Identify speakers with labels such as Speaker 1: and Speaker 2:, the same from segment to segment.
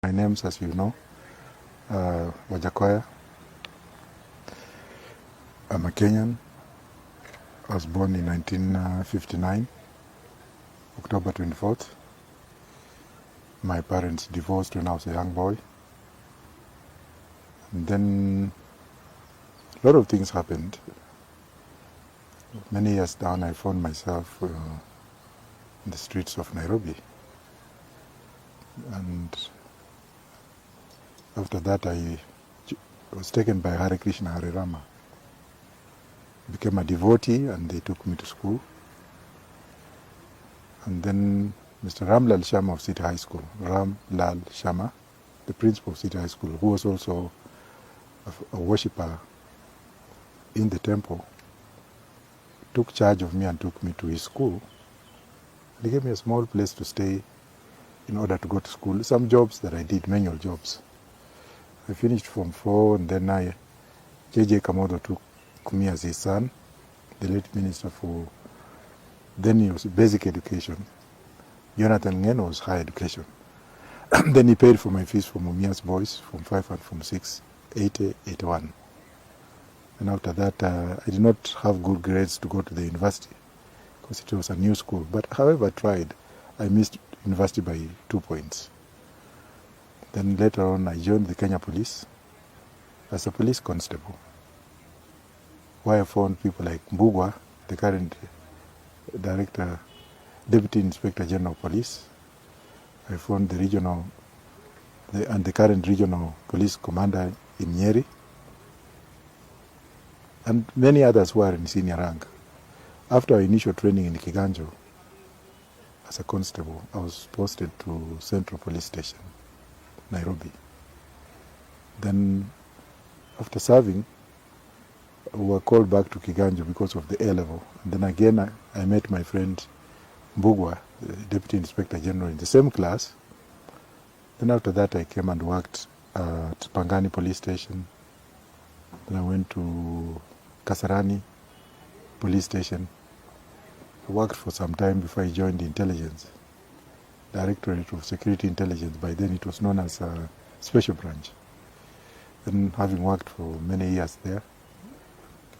Speaker 1: My name's, as you know, Wajakoya. I'm a Kenyan. I was born in 1959, October 24th. My parents divorced when I was a young boy. And then a lot of things happened. Many years down, I found myself in the streets of Nairobi. And after that, I was taken by Hare Krishna, Hare Rama. Became a devotee, and they took me to school. And then Mr. Ramlal Sharma of City High School, Ramlal Sharma, the principal of City High School, who was also a worshipper in the temple, took charge of me and took me to his school. He gave me a small place to stay in order to go to school. Some jobs that I did, manual jobs. I finished Form 4, and then J.J. Kamodo took me as his son, the late minister for, then he was basic education. Jonathan Ngeno was higher education. Then he paid for my fees for Mumia's boys, Form 5 and Form 6, 80, 81. And after that, I did not have good grades to go to the university because it was a new school. But however I tried, I missed university by 2 points. Then later on, I joined the Kenya Police as a police constable, where I found people like Mbugwa, the current director, Deputy Inspector General of Police. I found the current regional police commander in Nyeri, and many others who are in senior rank. After our initial training in Kiganjo, as a constable, I was posted to Central Police Station, Nairobi. Then, after serving, we were called back to Kiganjo because of the A-level. And then again, I met my friend Mbugwa, the Deputy Inspector General, in the same class. Then after that, I came and worked at Pangani Police Station. Then I went to Kasarani Police Station. I worked for some time before I joined the Intelligence, Directorate of Security Intelligence. By then it was known as a Special Branch. Then having worked for many years there,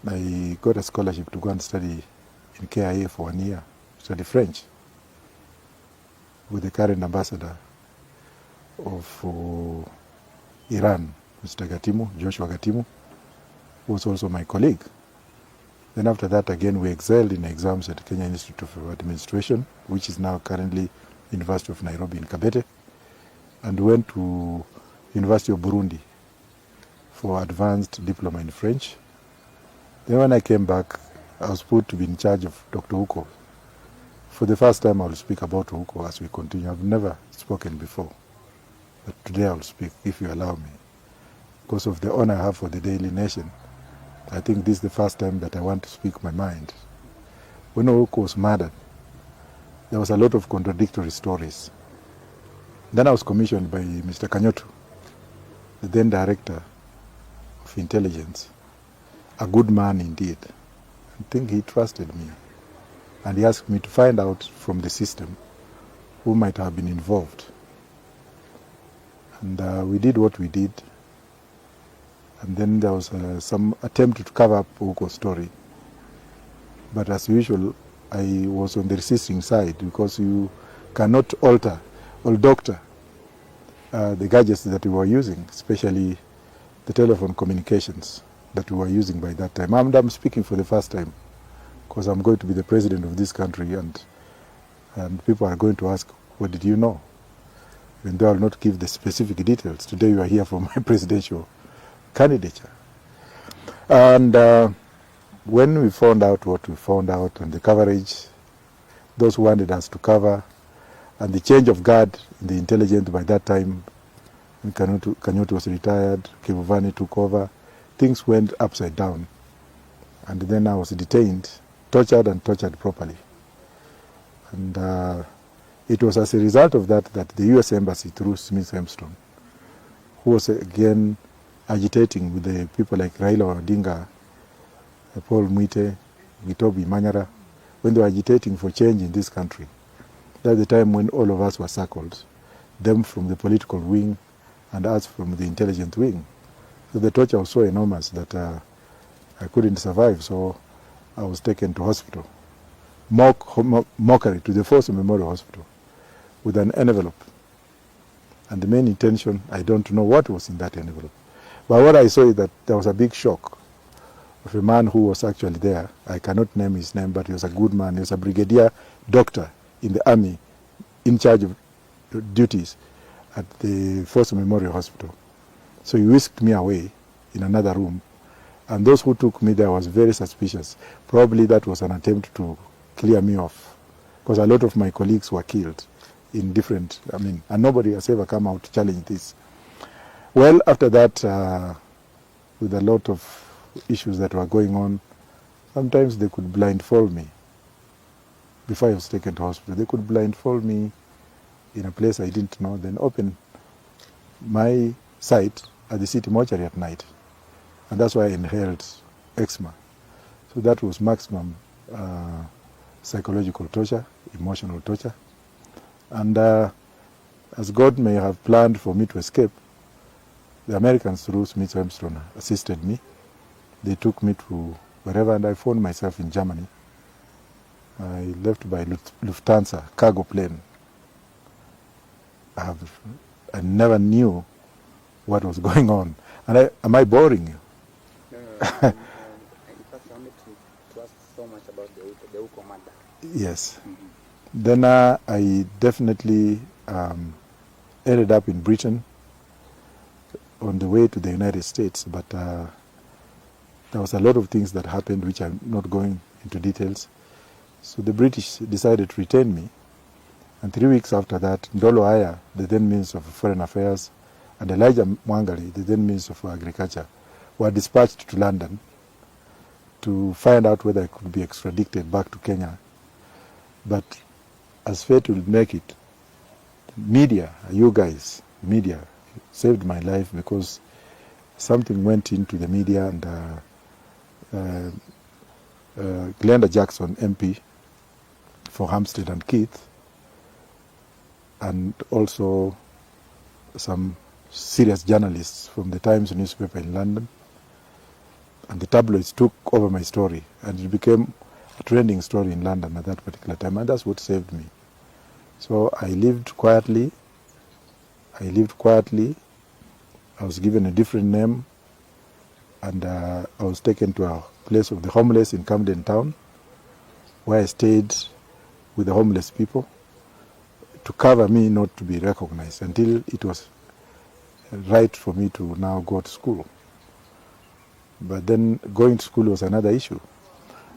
Speaker 1: I got a scholarship to go and study in KIA for 1 year, study French, with the current ambassador of Iran, Mr. Gatimu, George Wajackoya, who was also my colleague. Then after that, again, we excelled in exams at Kenya Institute of Administration, which is now currently University of Nairobi in Kabete, and went to University of Burundi for advanced diploma in French. Then when I came back, I was put to be in charge of Dr. Ouko. For the first time, I will speak about Ouko as we continue. I've never spoken before, but today I will speak, if you allow me. Because of the honor I have for the Daily Nation, I think this is the first time that I want to speak my mind. When Ouko was murdered, there was a lot of contradictory stories. Then I was commissioned by Mr. Kanyotu, the then director of intelligence, a good man indeed. I think he trusted me. And he asked me to find out from the system who might have been involved. And we did what we did. And then there was some attempt to cover up Ouko's story. But as usual, I was on the resisting side because you cannot alter or doctor the gadgets that we were using, especially the telephone communications that we were using by that time. I'm speaking for the first time because I'm going to be the president of this country, and people are going to ask, what did you know? Even though I will not give the specific details. Today you are here for my presidential candidature. And when we found out what we found out and the coverage, those who wanted us to cover, and the change of guard in the intelligence by that time, when Kanyotu was retired, Kivuvani took over, things went upside down. And then I was detained, tortured properly. And it was as a result of that the U.S. Embassy, through Smith Hempstone, who was again agitating with the people like Raila Odinga, Paul Mwite, Gitobi Manyara, when they were agitating for change in this country. That's the time when all of us were circled, them from the political wing and us from the intelligence wing. So the torture was so enormous that I couldn't survive, so I was taken to hospital. Mockery to the Force Memorial Hospital with an envelope. And the main intention, I don't know what was in that envelope. But what I saw is that there was a big shock of a man who was actually there. I cannot name his name, but he was a good man. He was a brigadier doctor in the army in charge of duties at the Force Memorial Hospital. So he whisked me away in another room. And those who took me there was very suspicious. Probably that was an attempt to clear me off, because a lot of my colleagues were killed in different, and nobody has ever come out to challenge this. Well, after that, with a lot of issues that were going on, sometimes they could blindfold me. Before I was taken to hospital, they could blindfold me in a place I didn't know, then open my site at the city mortuary at night. And that's why I inhaled eczema. So that was maximum psychological torture, emotional torture. And as God may have planned for me to escape, the Americans through Smith Armstrong assisted me. They took me to wherever, and I found myself in Germany. I left by Lufthansa, cargo plane. I never knew what was going on. And am I boring you?
Speaker 2: No. In fact, I wanted to ask so much about the Ouko matter.
Speaker 1: Yes. Mm-hmm. Then I definitely ended up in Britain on the way to the United States, but there was a lot of things that happened which I'm not going into details. So the British decided to retain me, and 3 weeks after that, Ndolo Aya, the then Minister of Foreign Affairs, and Elijah Mwangali, the then Minister for Agriculture, were dispatched to London to find out whether I could be extradited back to Kenya. But as fate will make it, media, you guys, media, saved my life, because something went into the media, and Glenda Jackson, MP for Hampstead and Keith, and also some serious journalists from the Times newspaper in London, and the tabloids took over my story, and it became a trending story in London at that particular time, and that's what saved me. So I lived quietly. I was given a different name, and I was taken to a place of the homeless in Camden Town, where I stayed with the homeless people to cover me not to be recognized until it was right for me to now go to school. But then going to school was another issue.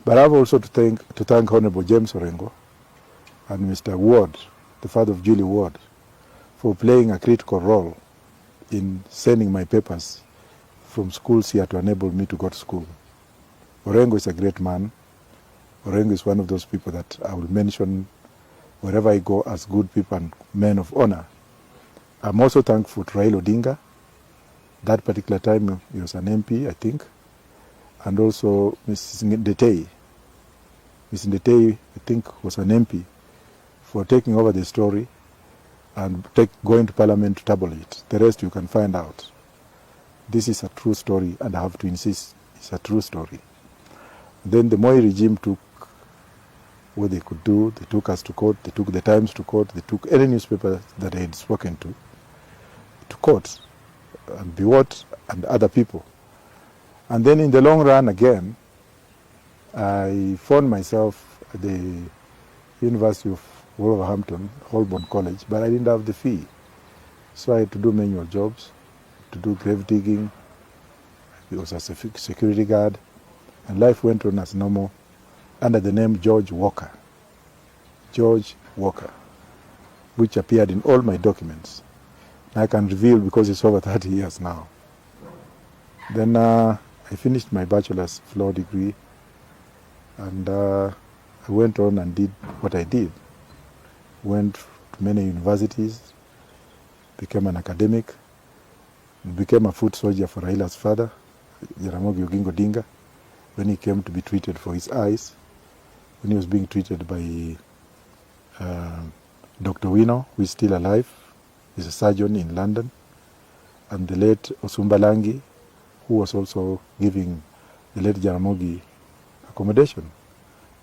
Speaker 1: But I have also to thank Honorable James Orengo and Mr. Ward, the father of Julie Ward, for playing a critical role in sending my papers from schools here to enable me to go to school. Orengo is a great man. Orengo is one of those people that I will mention wherever I go as good people and men of honor. I'm also thankful to Raila Odinga. That particular time he was an MP, I think, and also Mrs. Ndetei. Mrs. Ndetei, I think, was an MP, for taking over the story and going to Parliament to tabulate it. The rest you can find out. This is a true story, and I have to insist it's a true story. Then the Moi regime took what they could do. They took us to court. They took the Times to court. They took any newspaper that I had spoken to court, and Biwott and other people. And then in the long run again, I found myself at the University of Wolverhampton, Holborn College, but I didn't have the fee. So I had to do manual jobs, to do grave digging. I was a security guard, and life went on as normal under the name George Walker. George Walker, which appeared in all my documents. I can reveal because it's over 30 years now. Then I finished my bachelor's of law degree, and I went on and did what I did. Went to many universities, became an academic, and became a foot soldier for Raila's father, Jaramogi Oginga Odinga, when he came to be treated for his eyes, when he was being treated by Dr. Wino, who is still alive. He's a surgeon in London. and the late Osumbalangi, who was also giving the late Jaramogi accommodation.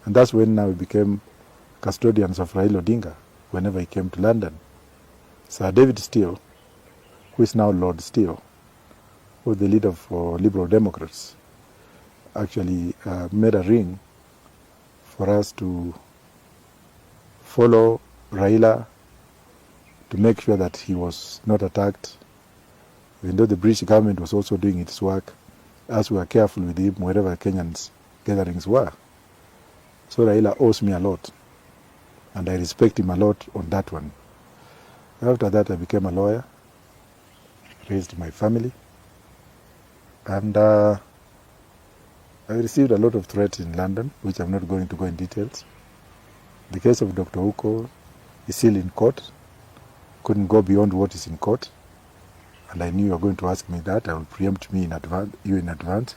Speaker 1: And that's when now we became custodians of Raila Odinga whenever he came to London. Sir David Steele, who is now Lord Steele, who was the leader for Liberal Democrats, actually made a ring for us to follow Raila, to make sure that he was not attacked, even though the British government was also doing its work, as we were careful with him wherever Kenyans' gatherings were. So Raila owes me a lot, and I respect him a lot on that one. After that, I became a lawyer, raised my family, and I received a lot of threats in London, which I'm not going to go in details. The case of Dr. Ouko is still in court. Couldn't go beyond what is in court, and I knew you were going to ask me that. I will preempt you in advance.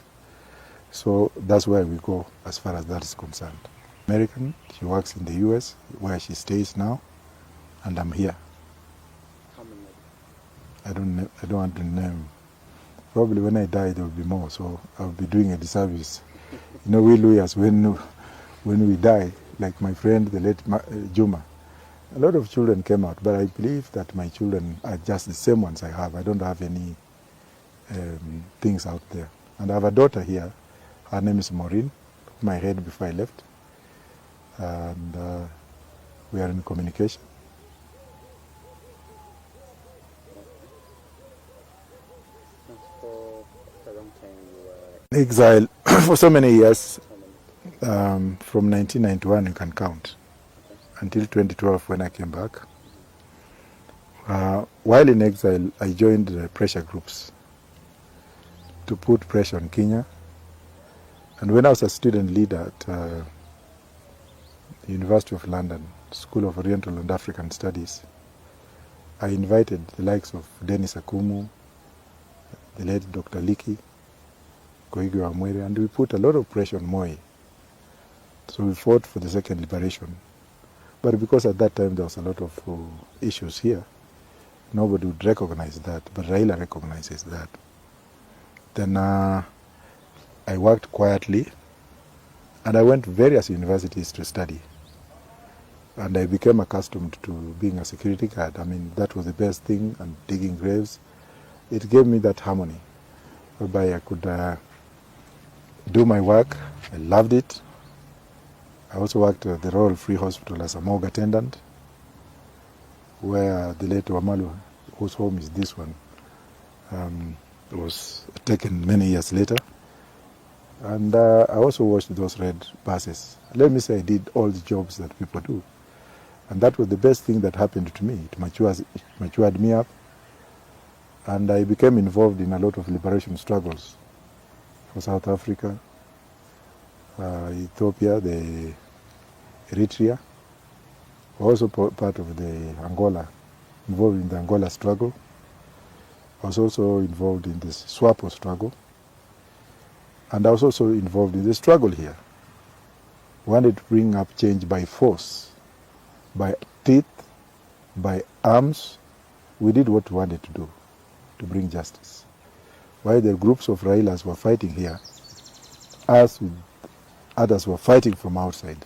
Speaker 1: So that's where we go as far as that is concerned. American, she works in the US, where she stays now, and I'm here.
Speaker 2: How many?
Speaker 1: I don't want to name. Probably when I die there will be more, so I'll be doing a disservice. You know, we lawyers, when we die, like my friend, the late Juma, a lot of children came out, but I believe that my children are just the same ones I have. I don't have any things out there. And I have a daughter here. Her name is Maureen, whom I had before I left. And we are in communication.
Speaker 2: For a long time you were
Speaker 1: In exile for so many years, from 1991 you can count, until 2012 when I came back. While in exile, I joined the pressure groups to put pressure on Kenya. And when I was a student leader at the University of London, School of Oriental and African Studies, I invited the likes of Dennis Akumu, the late Dr. Liki, Koigi Wamwere, and we put a lot of pressure on Moi. So we fought for the second liberation. But because at that time there was a lot of issues here, nobody would recognize that, but Raila recognizes that. Then I worked quietly, and I went to various universities to study. And I became accustomed to being a security guard. I mean, that was the best thing, and digging graves. It gave me that harmony, whereby I could do my work. I loved it. I also worked at the Royal Free Hospital as a morgue attendant, where the late Wamalu, whose home is this one, was taken many years later. And I also watched those red buses. Let me say I did all the jobs that people do. And that was the best thing that happened to me. It matured me up. And I became involved in a lot of liberation struggles for South Africa, Ethiopia, the Eritrea. Also part of the Angola, involved in the Angola struggle. I was also involved in this SWAPO struggle. And I was also involved in the struggle here. We wanted to bring up change by force, by teeth, by arms. We did what we wanted to do, to bring justice. While the groups of Railas were fighting here, us with others were fighting from outside.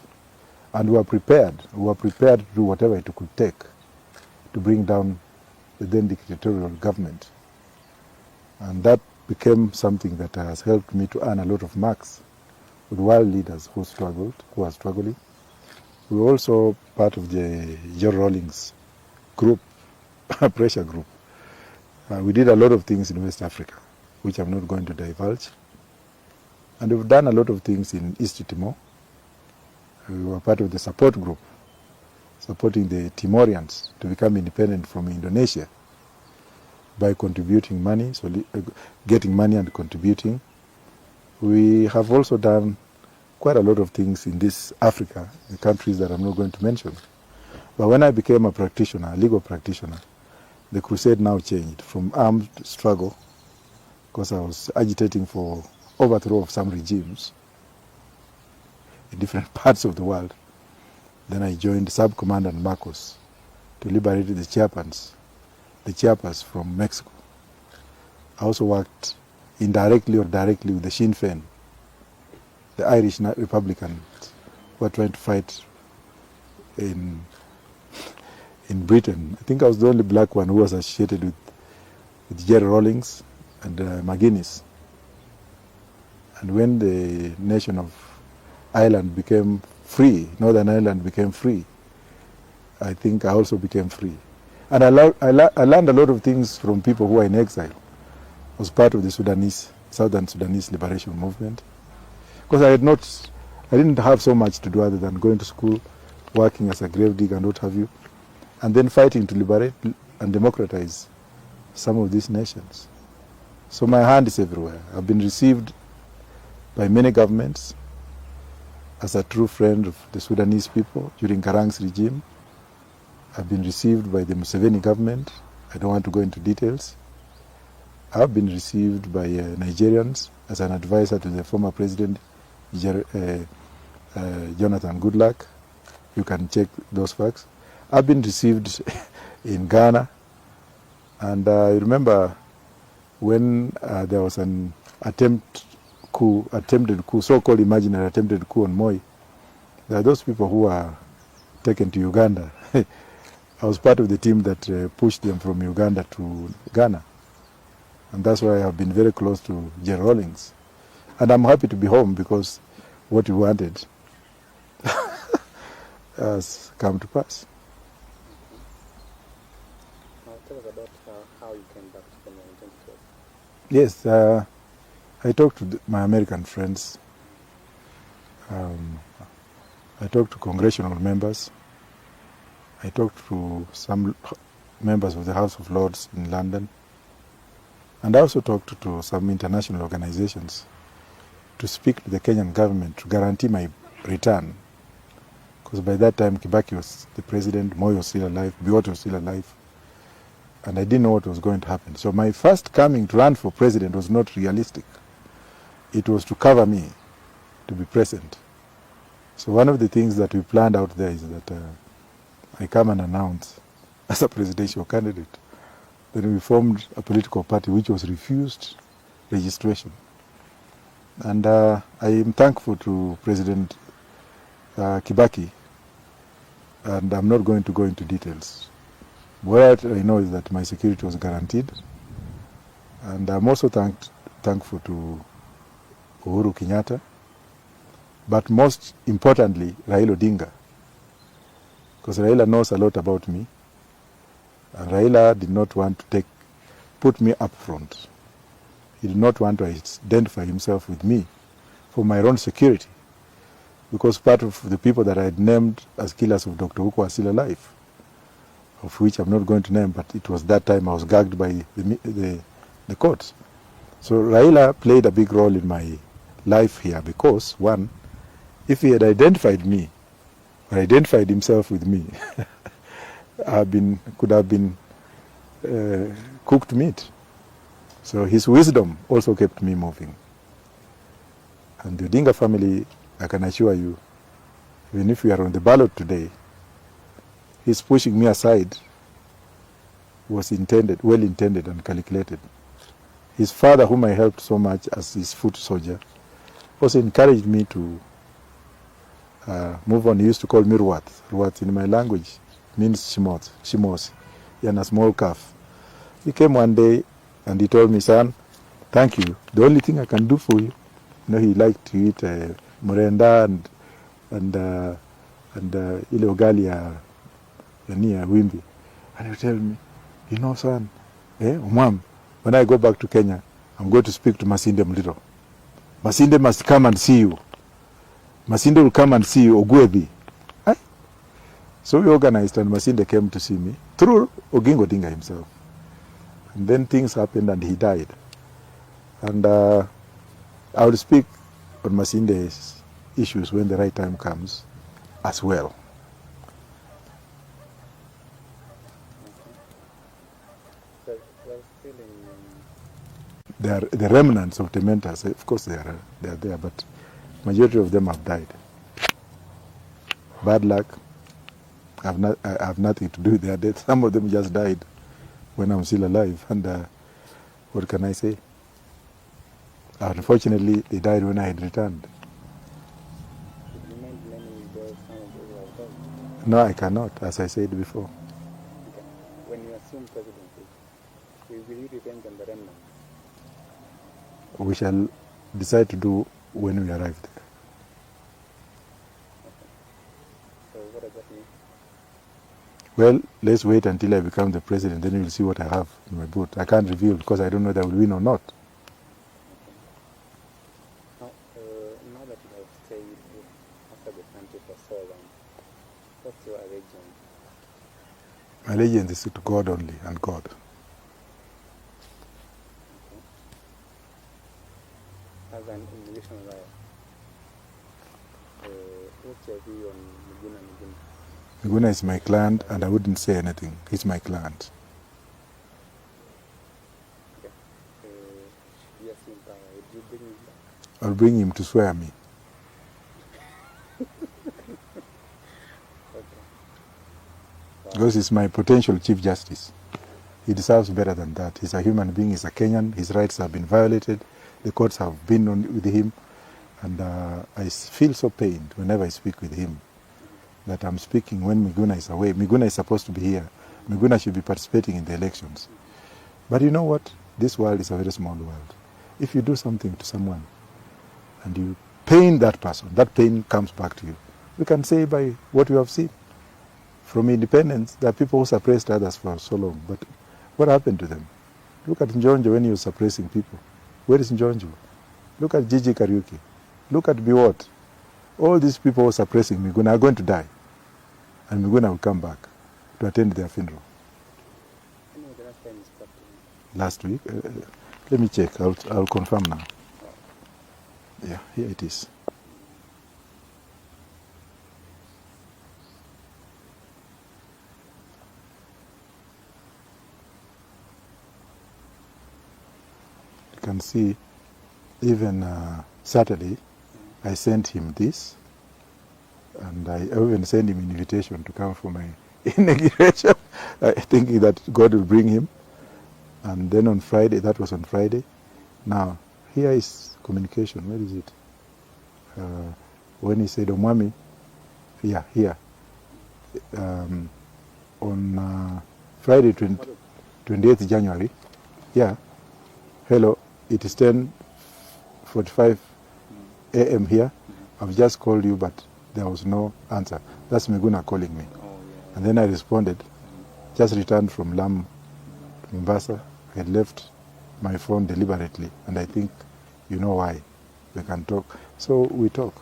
Speaker 1: And we were prepared. We were prepared to do whatever it could take to bring down the then dictatorial government. And that became something that has helped me to earn a lot of marks with world leaders who are struggling. We were also part of the George Rawlings group, pressure group. We did a lot of things in West Africa, which I'm not going to divulge. And we've done a lot of things in East Timor. We were part of the support group, supporting the Timorians to become independent from Indonesia by contributing money, so getting money and contributing. We have also done quite a lot of things in this Africa, the countries that I'm not going to mention. But when I became a practitioner, a legal practitioner, the crusade now changed from armed struggle, because I was agitating for overthrow of some regimes in different parts of the world. Then I joined Sub-Commandant Marcos to liberate the Chiapas from Mexico. I also worked indirectly or directly with the Sinn Féin, the Irish Republicans who are trying to fight in Britain. I think I was the only black one who was associated with Jerry Rawlings and McGuinness. And when the nation of Ireland became free, Northern Ireland became free, I think I also became free. And I learned a lot of things from people who are in exile. I was part of the Southern Sudanese Liberation Movement. Because I didn't have so much to do other than going to school, working as a grave digger and what have you, and then fighting to liberate and democratize some of these nations. So my hand is everywhere. I've been received by many governments as a true friend of the Sudanese people during Garang's regime. I've been received by the Museveni government. I don't want to go into details. I've been received by Nigerians as an advisor to the former president, Jonathan Goodluck. You can check those facts. I've been received in Ghana. And I remember when there was an attempted coup, so-called imaginary attempted coup on Moi, there are those people who were taken to Uganda. I was part of the team that pushed them from Uganda to Ghana. And that's why I've been very close to Jerry Rawlings. And I'm happy to be home because what we wanted has come to pass.
Speaker 2: Now tell us about how you came back to Kenya in 2012.
Speaker 1: Yes, I talked to my American friends. I talked to congressional members. I talked to some members of the House of Lords in London. And I also talked to some international organizations to speak to the Kenyan government to guarantee my return. Because by that time, Kibaki was the president, Moi was still alive, Biwott was still alive. And I didn't know what was going to happen. So my first coming to run for president was not realistic. It was to cover me, to be present. So one of the things that we planned out there is that I come and announce as a presidential candidate. Then we formed a political party which was refused registration. And I am thankful to President Kibaki, and I'm not going to go into details. What I know is that my security was guaranteed, and I'm also thankful to Uhuru Kenyatta, but most importantly, Raila Odinga, because Raila knows a lot about me, and Raila did not want to put me up front. He did not want to identify himself with me for my own security, because part of the people that I had named as killers of Dr. Ouko are still alive, of which I'm not going to name, but it was that time I was gagged by the courts. So Raila played a big role in my life here because, one, if he had identified me, or identified himself with me, could have been cooked meat. So his wisdom also kept me moving. And the Odinga family, I can assure you, even if we are on the ballot today, his pushing me aside was well intended and calculated. His father, whom I helped so much as his foot soldier, also encouraged me to move on. He used to call me Ruat. Ruat in my language means Shimos, and a small calf. He came one day and he told me, son, thank you. The only thing I can do for you, he liked to eat murenda and ile ugali ya wimbi. And he tell me, son, Mom, when I go back to Kenya, I'm going to speak to Masinde Mlito. Masinde must come and see you. Masinde will come and see you, Ogwebi. So we organized and Masinde came to see me through Oginga Odinga himself. And then things happened and he died. And I will speak on Masinde's issues when the right time comes as well.
Speaker 2: So we're still in...
Speaker 1: They are the remnants of the mentors. Of course they are there, but majority of them have died. Bad luck. I have nothing to do with their death. Some of them just died when I'm still alive. And What can I say? Unfortunately, they died when I had returned.
Speaker 2: Could you mind naming some of those who have died?
Speaker 1: No, I cannot, as I said before.
Speaker 2: Okay. When you assume presidency, will you revenge on the remnants?
Speaker 1: We shall decide to do when we arrive there.
Speaker 2: So what does that mean?
Speaker 1: Well, let's wait until I become the president, then we'll see what I have in my boot. I can't reveal because I don't know whether I will win or not.
Speaker 2: Now that you have stayed outside the country for so long, what's your allegiance?
Speaker 1: My allegiance is to God only, and God.
Speaker 2: As an immigration lawyer, what's your view on Miguna?
Speaker 1: Miguna is my client, and I wouldn't say anything. He's my client.
Speaker 2: Okay. Should you assume power, would you bring him back?
Speaker 1: I'll bring him to swear me.
Speaker 2: Okay. Wow.
Speaker 1: Because he's my potential Chief Justice. He deserves better than that. He's a human being, he's a Kenyan, his rights have been violated, the courts have been on with him, and I feel so pained whenever I speak with him that I'm speaking when Miguna is away. Miguna is supposed to be here. Miguna should be participating in the elections. But you know what? This world is a very small world. If you do something to someone and you pain that person, that pain comes back to you. We can say by what we have seen. From independence, there are people who suppressed others for so long, but what happened to them? Look at Njonjo when he was suppressing people. Where is Njonjo? Look at Gigi Kariuki. Look at Biwot. All these people who are suppressing Miguna are going to die. And Miguna will come back to attend their funeral.
Speaker 2: When was the last time you spoke to him?
Speaker 1: Last week? Let me check. I'll confirm now. Yeah, here it is. You can see, even Saturday, I sent him this, and I even sent him an invitation to come for my inauguration, thinking that God will bring him. And then on Friday, that was on Friday. Now, here is communication. Where is it? When he said, Omwami, yeah, here. On Friday, 28th January, yeah, hello, it is 10:45 a.m. here. I've just called you, but there was no answer. That's Miguna calling me.
Speaker 2: Oh, yeah.
Speaker 1: And then I responded, just returned from Lamu to Mombasa. I had left my phone deliberately, and I think you know why. We can talk. So we talk.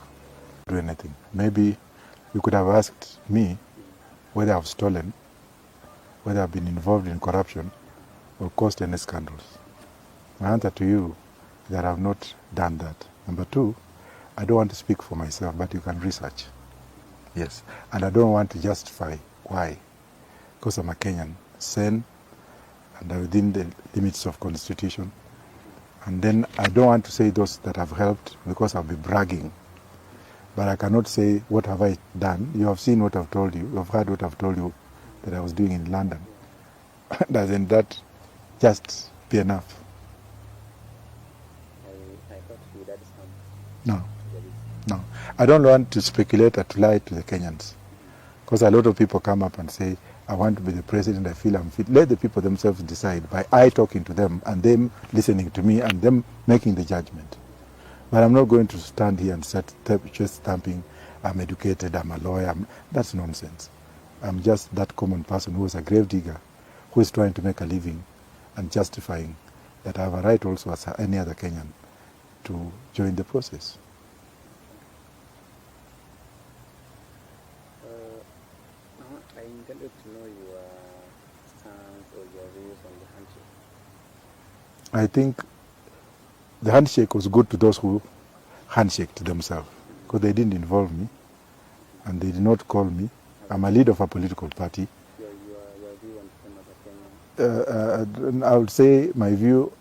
Speaker 1: Do anything. Maybe you could have asked me whether I've stolen, whether I've been involved in corruption, or caused any scandals. My answer to you is that I've not done that. Number two, I don't want to speak for myself, but you can research. Yes. And I don't want to justify why. Because I'm a Kenyan, sane, and within the limits of Constitution. And then I don't want to say those that have helped because I'll be bragging. But I cannot say, what have I done? You have seen what I've told you. You have heard what I've told you that I was doing in London. Doesn't that just be enough?
Speaker 2: I thought you would add some.
Speaker 1: No. No. I don't want to speculate or to lie to the Kenyans. Because a lot of people come up and say, I want to be the president, I feel I'm fit. Let the people themselves decide by I talking to them and them listening to me and them making the judgment. But I'm not going to stand here and start chest stamping, I'm educated, I'm a lawyer. That's nonsense. I'm just that common person who is a grave digger, who is trying to make a living and justifying that I have a right also as any other Kenyan to join the process.
Speaker 2: I intended to know your stance or your views on the handshake.
Speaker 1: I think the handshake was good to those who handshaked themselves because they didn't involve me and they did not call me. I'm a leader of a political party.
Speaker 2: Your view on them as a Kenyan.
Speaker 1: I would say my view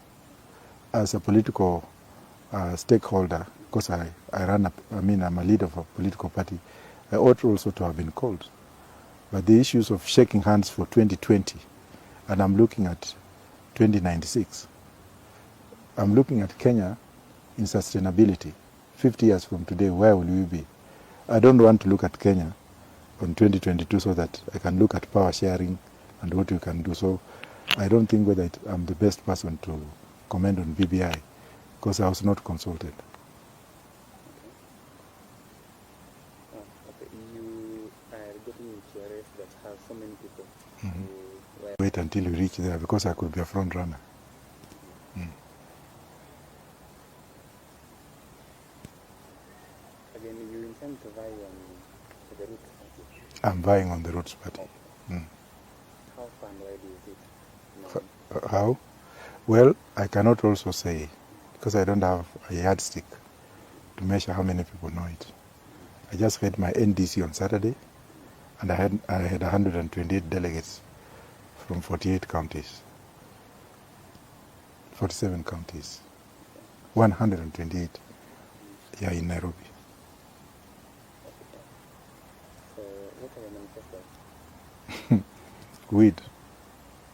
Speaker 1: as a political stakeholder, because I'm a leader of a political party, I ought also to have been called. But the issues of shaking hands for 2020, and I'm looking at 2096, I'm looking at Kenya in sustainability. 50 years from today, where will we be? I don't want to look at Kenya on 2022 so that I can look at power sharing and what we can do. So I don't think whether I'm the best person to comment on BBI because I was not consulted.
Speaker 2: Okay. You are getting into a race that has so many people.
Speaker 1: Wait until we reach there because I could be a front runner.
Speaker 2: Again, you intend to vie on the Roots Party.
Speaker 1: I'm vying on the Roots Party.
Speaker 2: How far and wide is it?
Speaker 1: How? Well, I cannot also say because I don't have a yardstick to measure how many people know it. I just had my NDC on Saturday, and I had 128 delegates from 47 counties, 128 here in Nairobi.
Speaker 2: So what are your manifestos?
Speaker 1: Weed.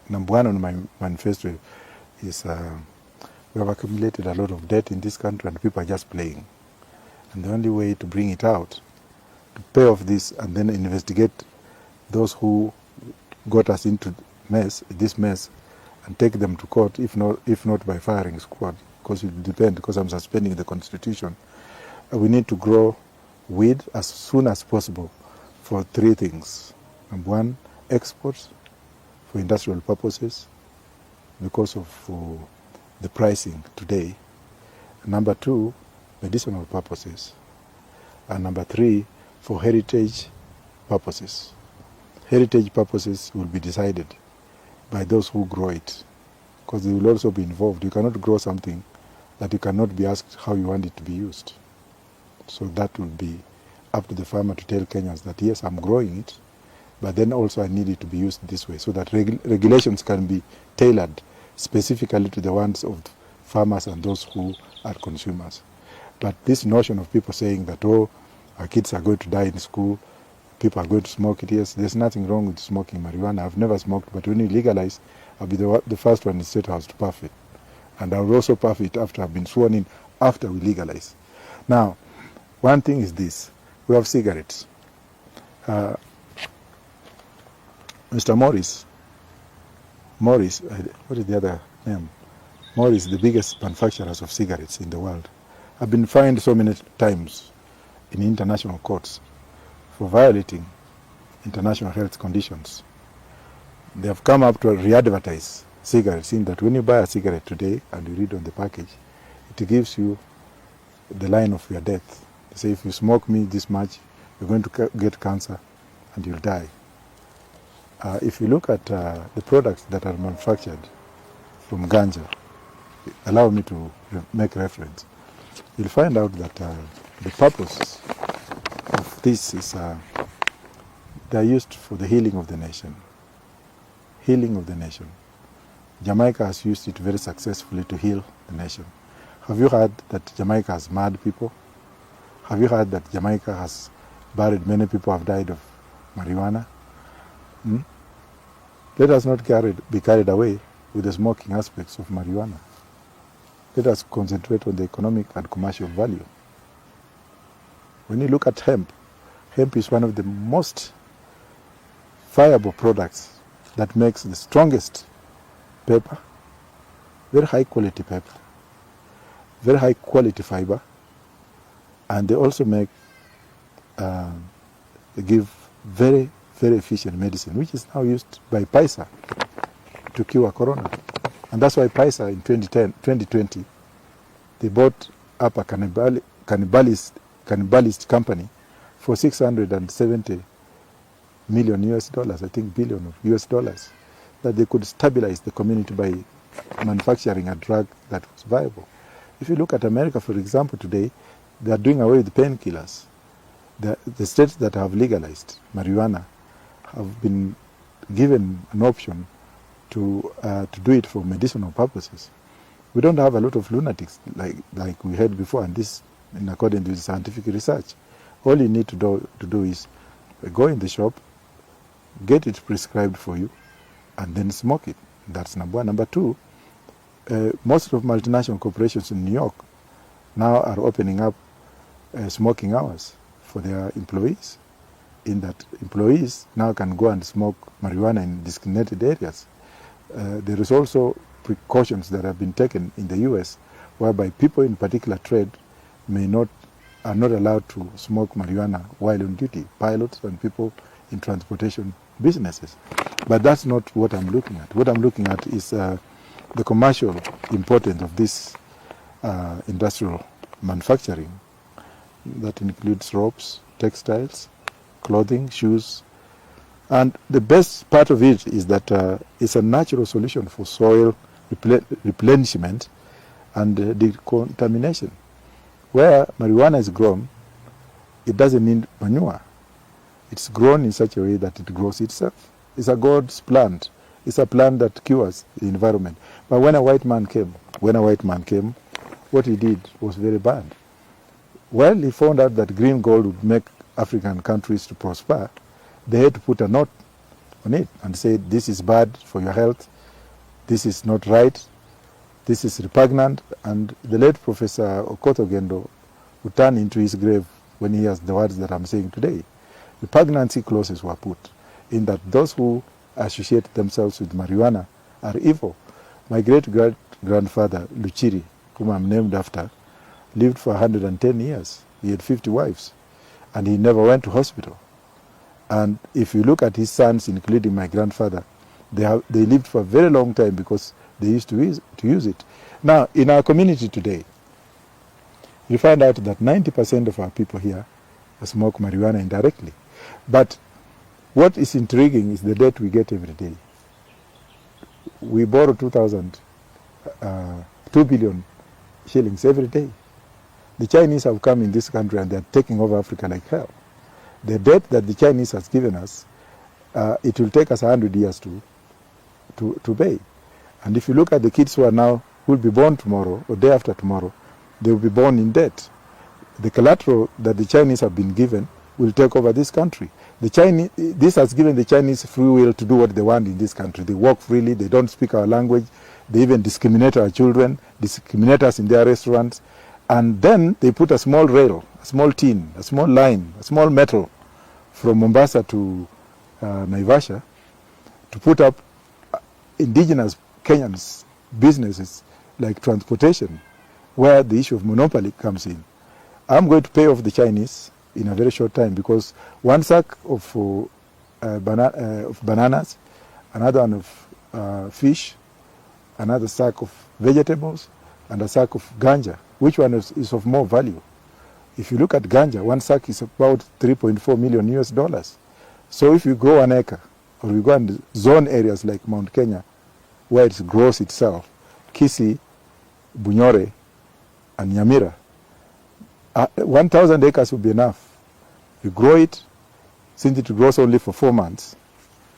Speaker 1: Number one on my manifesto is we have accumulated a lot of debt in this country and people are just playing. And the only way to bring it out, to pay off this and then investigate those who got us into this mess and take them to court, if not by firing squad, because it will depend, because I'm suspending the constitution. We need to grow weed as soon as possible for three things. Number one, exports for industrial purposes because of the pricing today. Number two, medicinal purposes. And number three, for heritage purposes. Heritage purposes will be decided by those who grow it, because they will also be involved. You cannot grow something that you cannot be asked how you want it to be used. So that will be up to the farmer to tell Kenyans that yes, I'm growing it, but then also I need it to be used this way, so that regulations can be tailored specifically to the wants of farmers and those who are consumers. But this notion of people saying that, oh, our kids are going to die in school, people are going to smoke it, yes, there's nothing wrong with smoking marijuana. I've never smoked, but when you legalize, I'll be the first one in the State House to puff it. And I'll also puff it after I've been sworn in, after we legalize. Now, one thing is this, we have cigarettes. Mr. Morris, what is the other name? Morris, the biggest manufacturers of cigarettes in the world, have been fined so many times in international courts for violating international health conditions. They have come up to re-advertise cigarettes, in that when you buy a cigarette today and you read on the package, it gives you the line of your death. They say if you smoke me this much, you're going to get cancer and you'll die. If you look at the products that are manufactured from ganja, allow me to make reference, you'll find out that the purpose of this is they are used for the healing of the nation. Healing of the nation. Jamaica has used it very successfully to heal the nation. Have you heard that Jamaica has mad people? Have you heard that Jamaica has buried many people who have died of marijuana? Let us not be carried away with the smoking aspects of marijuana. Let us concentrate on the economic and commercial value. When you look at hemp, hemp is one of the most viable products that makes the strongest paper, very high quality paper, very high quality fiber, and they also they give very, very efficient medicine, which is now used by PISA to cure corona. And that's why PISA in 2020, they bought up a cannibalist company for $670 million US dollars, I think billion of US dollars, that they could stabilize the community by manufacturing a drug that was viable. If you look at America, for example, today, they are doing away with painkillers. The states that have legalized marijuana have been given an option to do it for medicinal purposes. We don't have a lot of lunatics like we had before, and this in accordance with scientific research. All you need to do is go in the shop, get it prescribed for you, and then smoke it. That's number one. Number two, most of multinational corporations in New York now are opening up smoking hours for their employees, in that employees now can go and smoke marijuana in designated areas. There is also precautions that have been taken in the US whereby people in particular trade are not allowed to smoke marijuana while on duty, pilots and people in transportation businesses. But that's not what I'm looking at. What I'm looking at is the commercial importance of this industrial manufacturing that includes ropes, textiles, clothing, shoes. And the best part of it is that it's a natural solution for soil replenishment and decontamination. Where marijuana is grown, it doesn't need manure. It's grown in such a way that it grows itself. It's a God's plant. It's a plant that cures the environment. But when a white man came, what he did was very bad. Well, he found out that green gold would make African countries to prosper. They had to put a note on it and say, this is bad for your health, this is not right, this is repugnant. And the late Professor Ouko would turn into his grave when he hears the words that I'm saying today. Repugnancy clauses were put in that those who associate themselves with marijuana are evil. My great-grandfather, Luchiri, whom I'm named after, lived for 110 years. He had 50 wives, and he never went to hospital. And if you look at his sons, including my grandfather, they lived for a very long time because they used to use it. Now, in our community today, you find out that 90% of our people here smoke marijuana indirectly. But what is intriguing is the debt we get every day. We borrow 2 billion shillings every day. The Chinese have come in this country and they're taking over Africa like hell. The debt that the Chinese has given us, it will take us 100 years to pay. And if you look at the kids who will be born tomorrow or day after tomorrow, they will be born in debt. The collateral that the Chinese have been given will take over this country. This has given the Chinese free will to do what they want in this country. They walk freely, they don't speak our language, they even discriminate our children, discriminate us in their restaurants, and then they put a small rail, a small tin, a small line, a small metal from Mombasa to Naivasha to put up indigenous Kenyans businesses like transportation, where the issue of monopoly comes in. I'm going to pay off the Chinese in a very short time because one sack of bananas, another one of fish, another sack of vegetables, and a sack of ganja. Which one is of more value? If you look at ganja, one sack is about $3.4 million US. So if you grow 1 acre, or you go and zone areas like Mount Kenya, where it grows itself, Kisii, Bunyore, and Nyamira, 1,000 acres will be enough. You grow it, since it grows only for 4 months.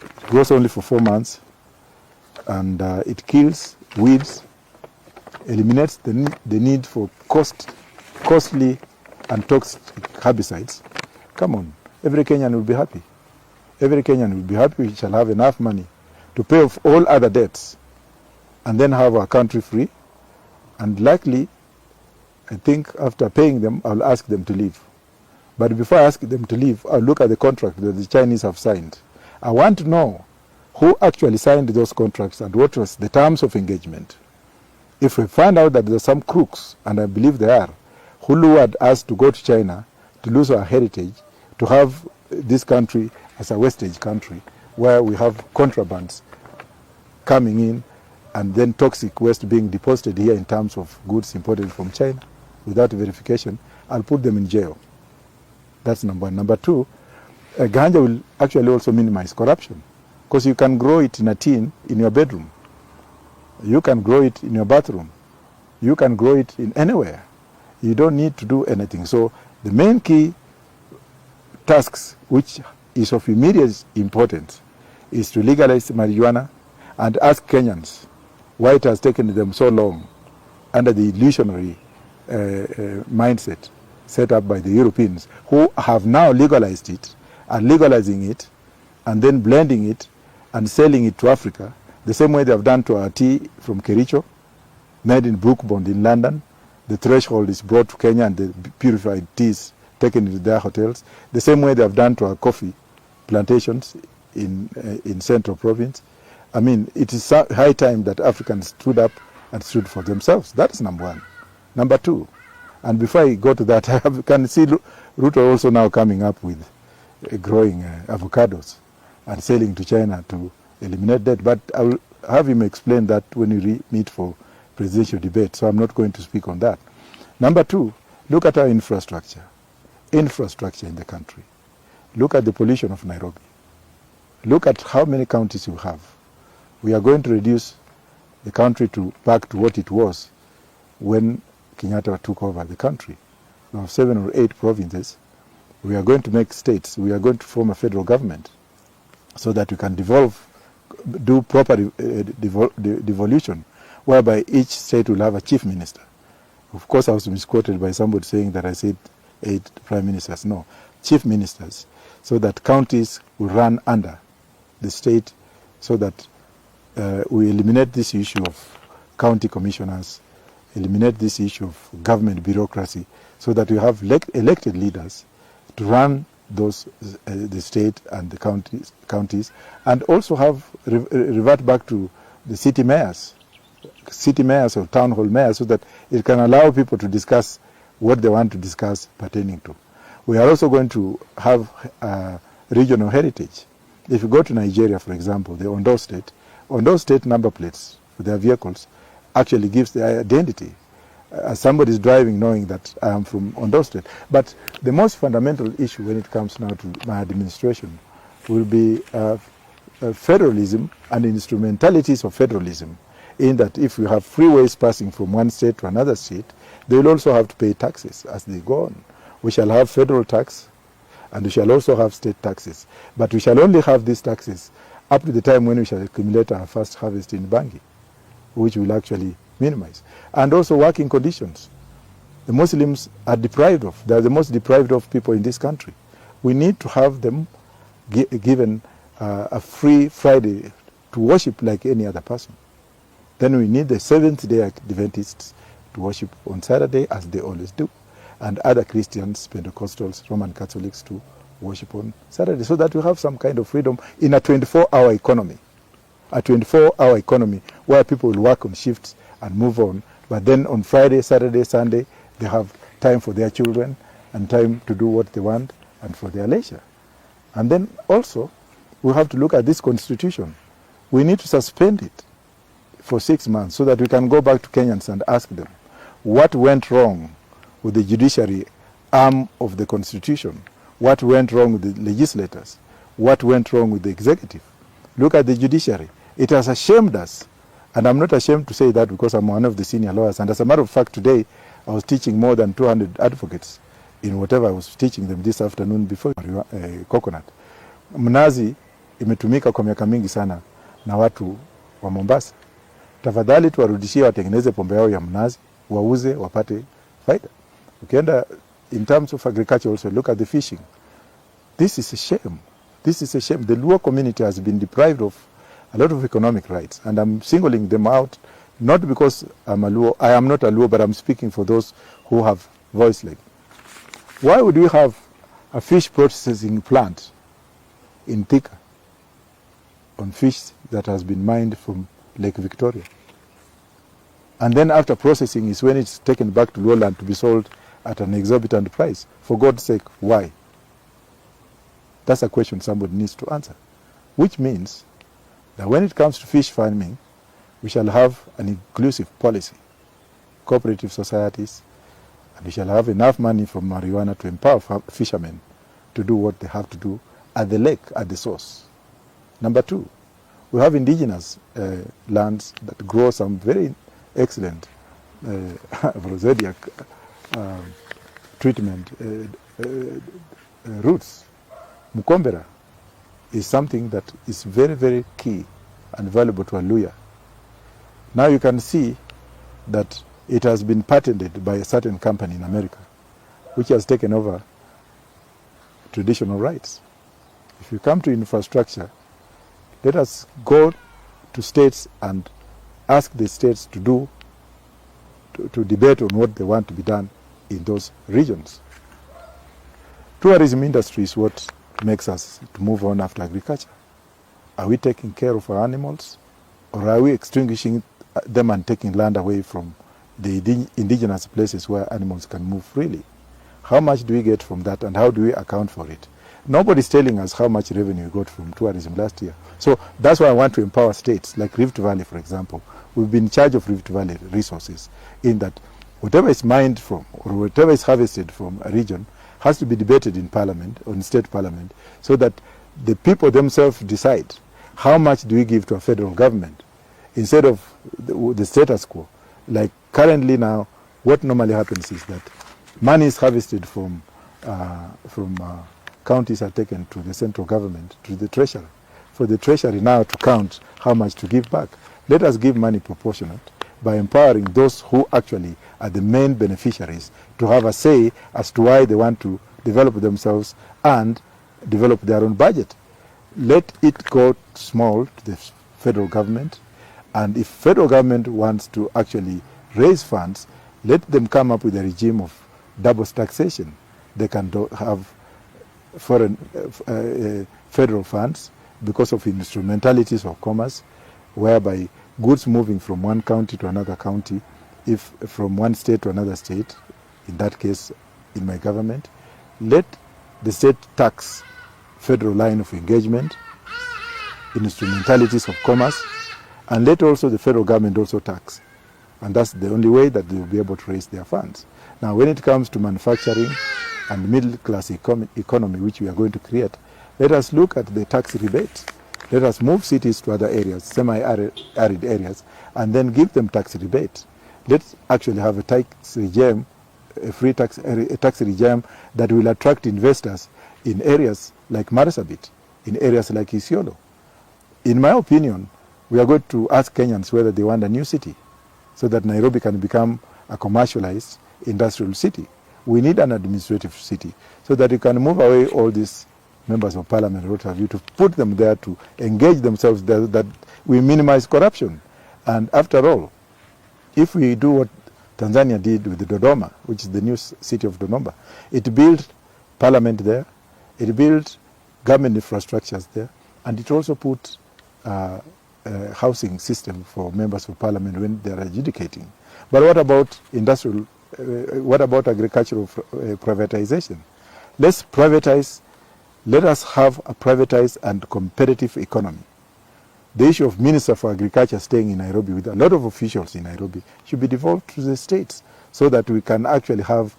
Speaker 1: It grows only for 4 months, and it kills weeds, eliminates the need for costly and toxic herbicides. Come on, every Kenyan will be happy. Every Kenyan will be happy. We shall have enough money to pay off all other debts and then have our country free. And likely, I think after paying them, I'll ask them to leave. But before I ask them to leave, I'll look at the contract that the Chinese have signed. I want to know who actually signed those contracts and what was the terms of engagement. If we find out that there are some crooks, and I believe there are, who lured us to go to China, to lose our heritage, to have this country as a wastage country, where we have contrabands coming in, and then toxic waste being deposited here in terms of goods imported from China without verification, I'll put them in jail. That's number one. Number two, ganja will actually also minimize corruption, because you can grow it in a tin in your bedroom. You can grow it in your bathroom. You can grow it in anywhere. You don't need to do anything. So the main key tasks, which is of immediate importance, is to legalize marijuana and ask Kenyans why it has taken them so long under the illusionary mindset set up by the Europeans, who have now legalized it, are legalizing it, and then blending it and selling it to Africa, the same way they have done to our tea from Kericho, made in Brook Bond in London. The threshold is brought to Kenya and the purified tea is taken into their hotels. The same way they have done to our coffee plantations in Central Province. I mean, it is high time that Africans stood up and stood for themselves. That is number one. Number two, and before I go to that, I can see Ruto also now coming up with growing avocados and selling to China to eliminate debt. But I will have him explain that when we meet for presidential debate, so I'm not going to speak on that. Number two, look at our infrastructure in the country. Look at the pollution of Nairobi. Look at how many counties you have. We are going to reduce the country back to what it was when Kenyatta took over the country. We have 7 or 8 provinces. We are going to make states. We are going to form a federal government so that we can do proper devolution, whereby each state will have a chief minister. Of course, I was misquoted by somebody saying that I said 8 prime ministers. No, chief ministers, so that counties will run under the state, so that we eliminate this issue of county commissioners, eliminate this issue of government bureaucracy, so that we have elected leaders to run the state and the counties, and also have revert back to the city mayors or town hall mayors, so that it can allow people to discuss what they want to discuss pertaining to. We are also going to have regional heritage. If you go to Nigeria, for example, the Ondo State number plates for their vehicles actually gives their identity. Somebody is driving knowing that I am from Ondo State. But the most fundamental issue when it comes now to my administration will be federalism and instrumentalities of federalism, in that if you have freeways passing from one state to another state, they will also have to pay taxes as they go on. We shall have federal tax and we shall also have state taxes. But we shall only have these taxes up to the time when we shall accumulate our first harvest in Bangi, which will actually minimize. And also working conditions. The Muslims are deprived of. They are the most deprived of people in this country. We need to have them given a free Friday to worship like any other person. Then we need the Seventh-day Adventists to worship on Saturday, as they always do, and other Christians, Pentecostals, Roman Catholics to worship on Saturday, so that we have some kind of freedom in a 24-hour economy. A 24-hour economy where people will work on shifts and move on, but then on Friday, Saturday, Sunday, they have time for their children and time to do what they want and for their leisure. And then also, we have to look at this constitution. We need to suspend it for 6 months so that we can go back to Kenyans and ask them what went wrong with the judiciary arm of the constitution, what went wrong with the legislators, what went wrong with the executive. Look at the judiciary. It has ashamed us. And I'm not ashamed to say that because I'm one of the senior lawyers. And as a matter of fact, today I was teaching more than 200 advocates in whatever I was teaching them this afternoon before coconut. Mnazi imetumika kwa miaka mingi sana na watu wa Mombasa. Tafadhali tuwarudishie watengeneze pombe yao ya mnazi, wauze, wapate faida. Ukienda in terms of agriculture also, look at the fishing. This is a shame. This is a shame. The Luo community has been deprived of a lot of economic rights, and I'm singling them out, not because I'm a Luo. I am not a Luo, but I'm speaking for those who have voice like. Why would we have a fish processing plant in Thika on fish that has been mined from Lake Victoria? And then after processing is when it's taken back to lowland to be sold at an exorbitant price. For God's sake, why? That's a question somebody needs to answer. Which means that when it comes to fish farming, we shall have an inclusive policy, cooperative societies, and we shall have enough money from marijuana to empower fishermen to do what they have to do at the lake, at the source. Number two, we have indigenous lands that grow some very excellent rosadiac treatment roots. Mukombera is something that is very, very key and valuable to a Luya. Now you can see that it has been patented by a certain company in America, which has taken over traditional rights. If you come to infrastructure, let us go to states and ask the states to do to debate on what they want to be done in those regions. Tourism industry is what makes us to move on after agriculture. Are we taking care of our animals, or are we extinguishing them and taking land away from the indigenous places where animals can move freely? How much do we get from that, and how do we account for it? Nobody's telling us how much revenue we got from tourism last year. So that's why I want to empower states like Rift Valley, for example. We've been in charge of Rift Valley resources, in that whatever is mined from or whatever is harvested from a region has to be debated in parliament or in state parliament, so that the people themselves decide how much do we give to a federal government instead of the status quo. Like currently now, what normally happens is that money is harvested from counties are taken to the central government, to the treasury. For the treasury now to count how much to give back. Let us give money proportionate by empowering those who actually are the main beneficiaries to have a say as to why they want to develop themselves and develop their own budget. Let it go small to the federal government, and if federal government wants to actually raise funds, let them come up with a regime of double taxation. They can have foreign federal funds because of instrumentalities of commerce, whereby goods moving from one county to another county, if from one state to another state, in that case in my government, let the state tax federal line of engagement, instrumentalities of commerce, and let also the federal government also tax. And that's the only way that they will be able to raise their funds. Now, when it comes to manufacturing and middle-class economy, which we are going to create, let us look at the tax rebates. Let us move cities to other areas, semi-arid areas, and then give them tax rebates. Let's actually have a tax regime, a free tax regime that will attract investors in areas like Marsabit, in areas like Isiolo. In my opinion, we are going to ask Kenyans whether they want a new city, so that Nairobi can become a commercialized industrial city. We need an administrative city, so that you can move away all these members of parliament, what have you, to put them there to engage themselves there, that we minimize corruption. And after all, if we do what Tanzania did with the Dodoma, which is the new city of Dodoma, it built parliament there, it built government infrastructures there, and it also put a housing system for members of parliament when they are adjudicating. But what about industrial, what about agricultural privatization? Let's privatize. Let us have a privatized and competitive economy. The issue of Minister for Agriculture staying in Nairobi with a lot of officials in Nairobi should be devolved to the states, so that we can actually have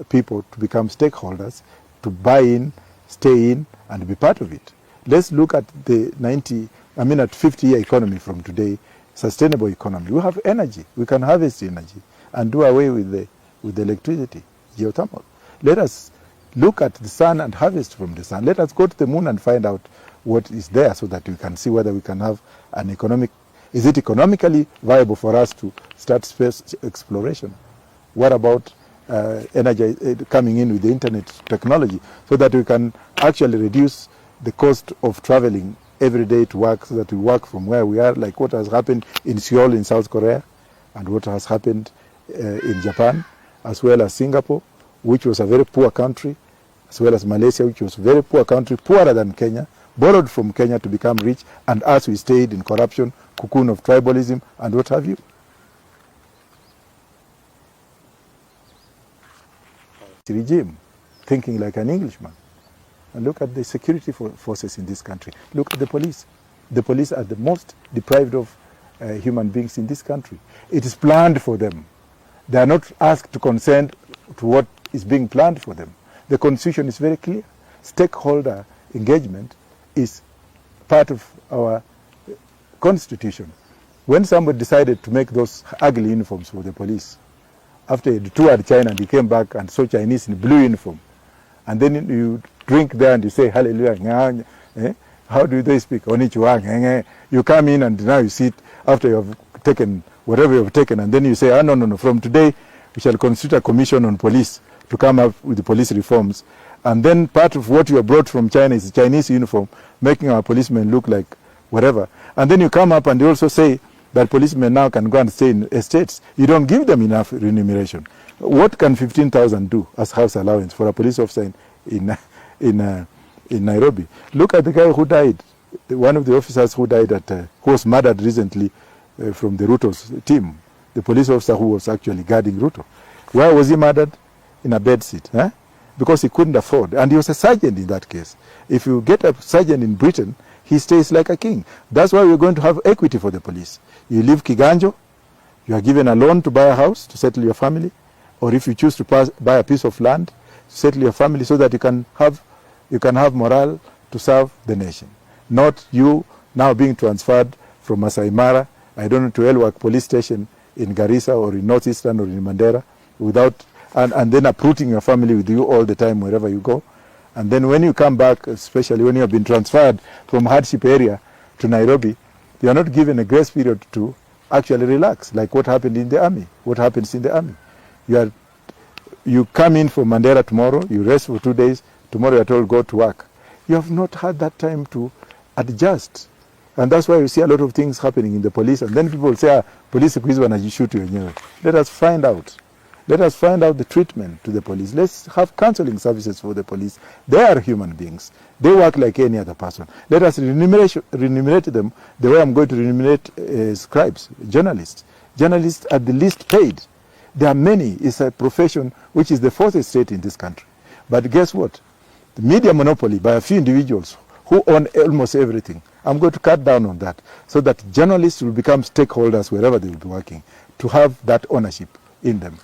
Speaker 1: people to become stakeholders, to buy in, stay in, and be part of it. Let's look at the 50-year economy from today, sustainable economy. We have energy. We can harvest energy and do away with the electricity, geothermal. Let us look at the sun and harvest from the sun. Let us go to the moon and find out what is there, so that we can see whether we can have an economic, is it economically viable for us to start space exploration? What about energy coming in with the internet technology, so that we can actually reduce the cost of traveling every day to work, so that we work from where we are, like what has happened in Seoul in South Korea, and what has happened in Japan, as well as Singapore, which was a very poor country, as well as Malaysia, which was a very poor country, poorer than Kenya, borrowed from Kenya to become rich, and us, we stayed in corruption, cocoon of tribalism, and what have you. Regime, thinking like an Englishman. And look at the security forces in this country. Look at the police. The police are the most deprived of human beings in this country. It is planned for them. They are not asked to consent to what is being planned for them. The Constitution is very clear. Stakeholder engagement is part of our Constitution. When somebody decided to make those ugly uniforms for the police, after he toured China and he came back and saw Chinese in blue uniform, and then you drink there and you say hallelujah, how do they speak? Onichiwa, you come in and now you sit after you have taken whatever you have taken, and then you say, no, from today we shall constitute a commission on police to come up with the police reforms. And then part of what you have brought from China is Chinese uniform, making our policemen look like whatever. And then you come up and you also say that policemen now can go and stay in estates. You don't give them enough remuneration. What can 15,000 do as house allowance for a police officer in Nairobi? Look at the guy who died, one of the officers who died who was murdered recently from the Ruto's team, the police officer who was actually guarding Ruto. Where was he murdered? In a bed seat, because he couldn't afford. And he was a sergeant in that case. If you get a sergeant in Britain, he stays like a king. That's why we're going to have equity for the police. You leave Kiganjo, you are given a loan to buy a house to settle your family, or if you choose to buy a piece of land to settle your family, so that you can have morale to serve the nation. Not you now being transferred from Masai Mara, I don't know, to Elwak police station in Garissa or in Northeastern or in Mandera, and then uprooting your family with you all the time wherever you go. And then when you come back, especially when you have been transferred from hardship area to Nairobi, you are not given a grace period to actually relax, like what happened in the army. What happens in the army? You come in from Mandera tomorrow, you rest for 2 days, tomorrow you are told go to work. You have not had that time to adjust. And that's why you see a lot of things happening in the police. And then people say, police quiz wanajishutu wenyewe. Let us find out. Let us find out the treatment to the police. Let's have counseling services for the police. They are human beings. They work like any other person. Let us remunerate them the way I'm going to remunerate scribes, journalists. Journalists are the least paid. There are many. It's a profession which is the fourth estate in this country. But guess what? The media monopoly by a few individuals who own almost everything. I'm going to cut down on that so that journalists will become stakeholders wherever they will be working, to have that ownership in them.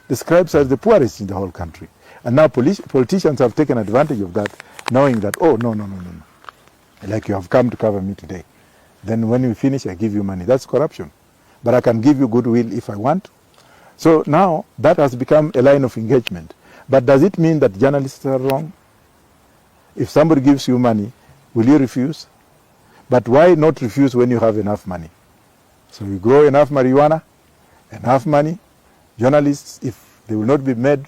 Speaker 1: The scribes are the poorest in the whole country. And now politicians have taken advantage of that, knowing that, oh, no. Like you have come to cover me today. Then when you finish, I give you money. That's corruption. But I can give you goodwill if I want to. So now that has become a line of engagement. But does it mean that journalists are wrong? If somebody gives you money, will you refuse? But why not refuse when you have enough money? So you grow enough marijuana, enough money. Journalists, if they will not be made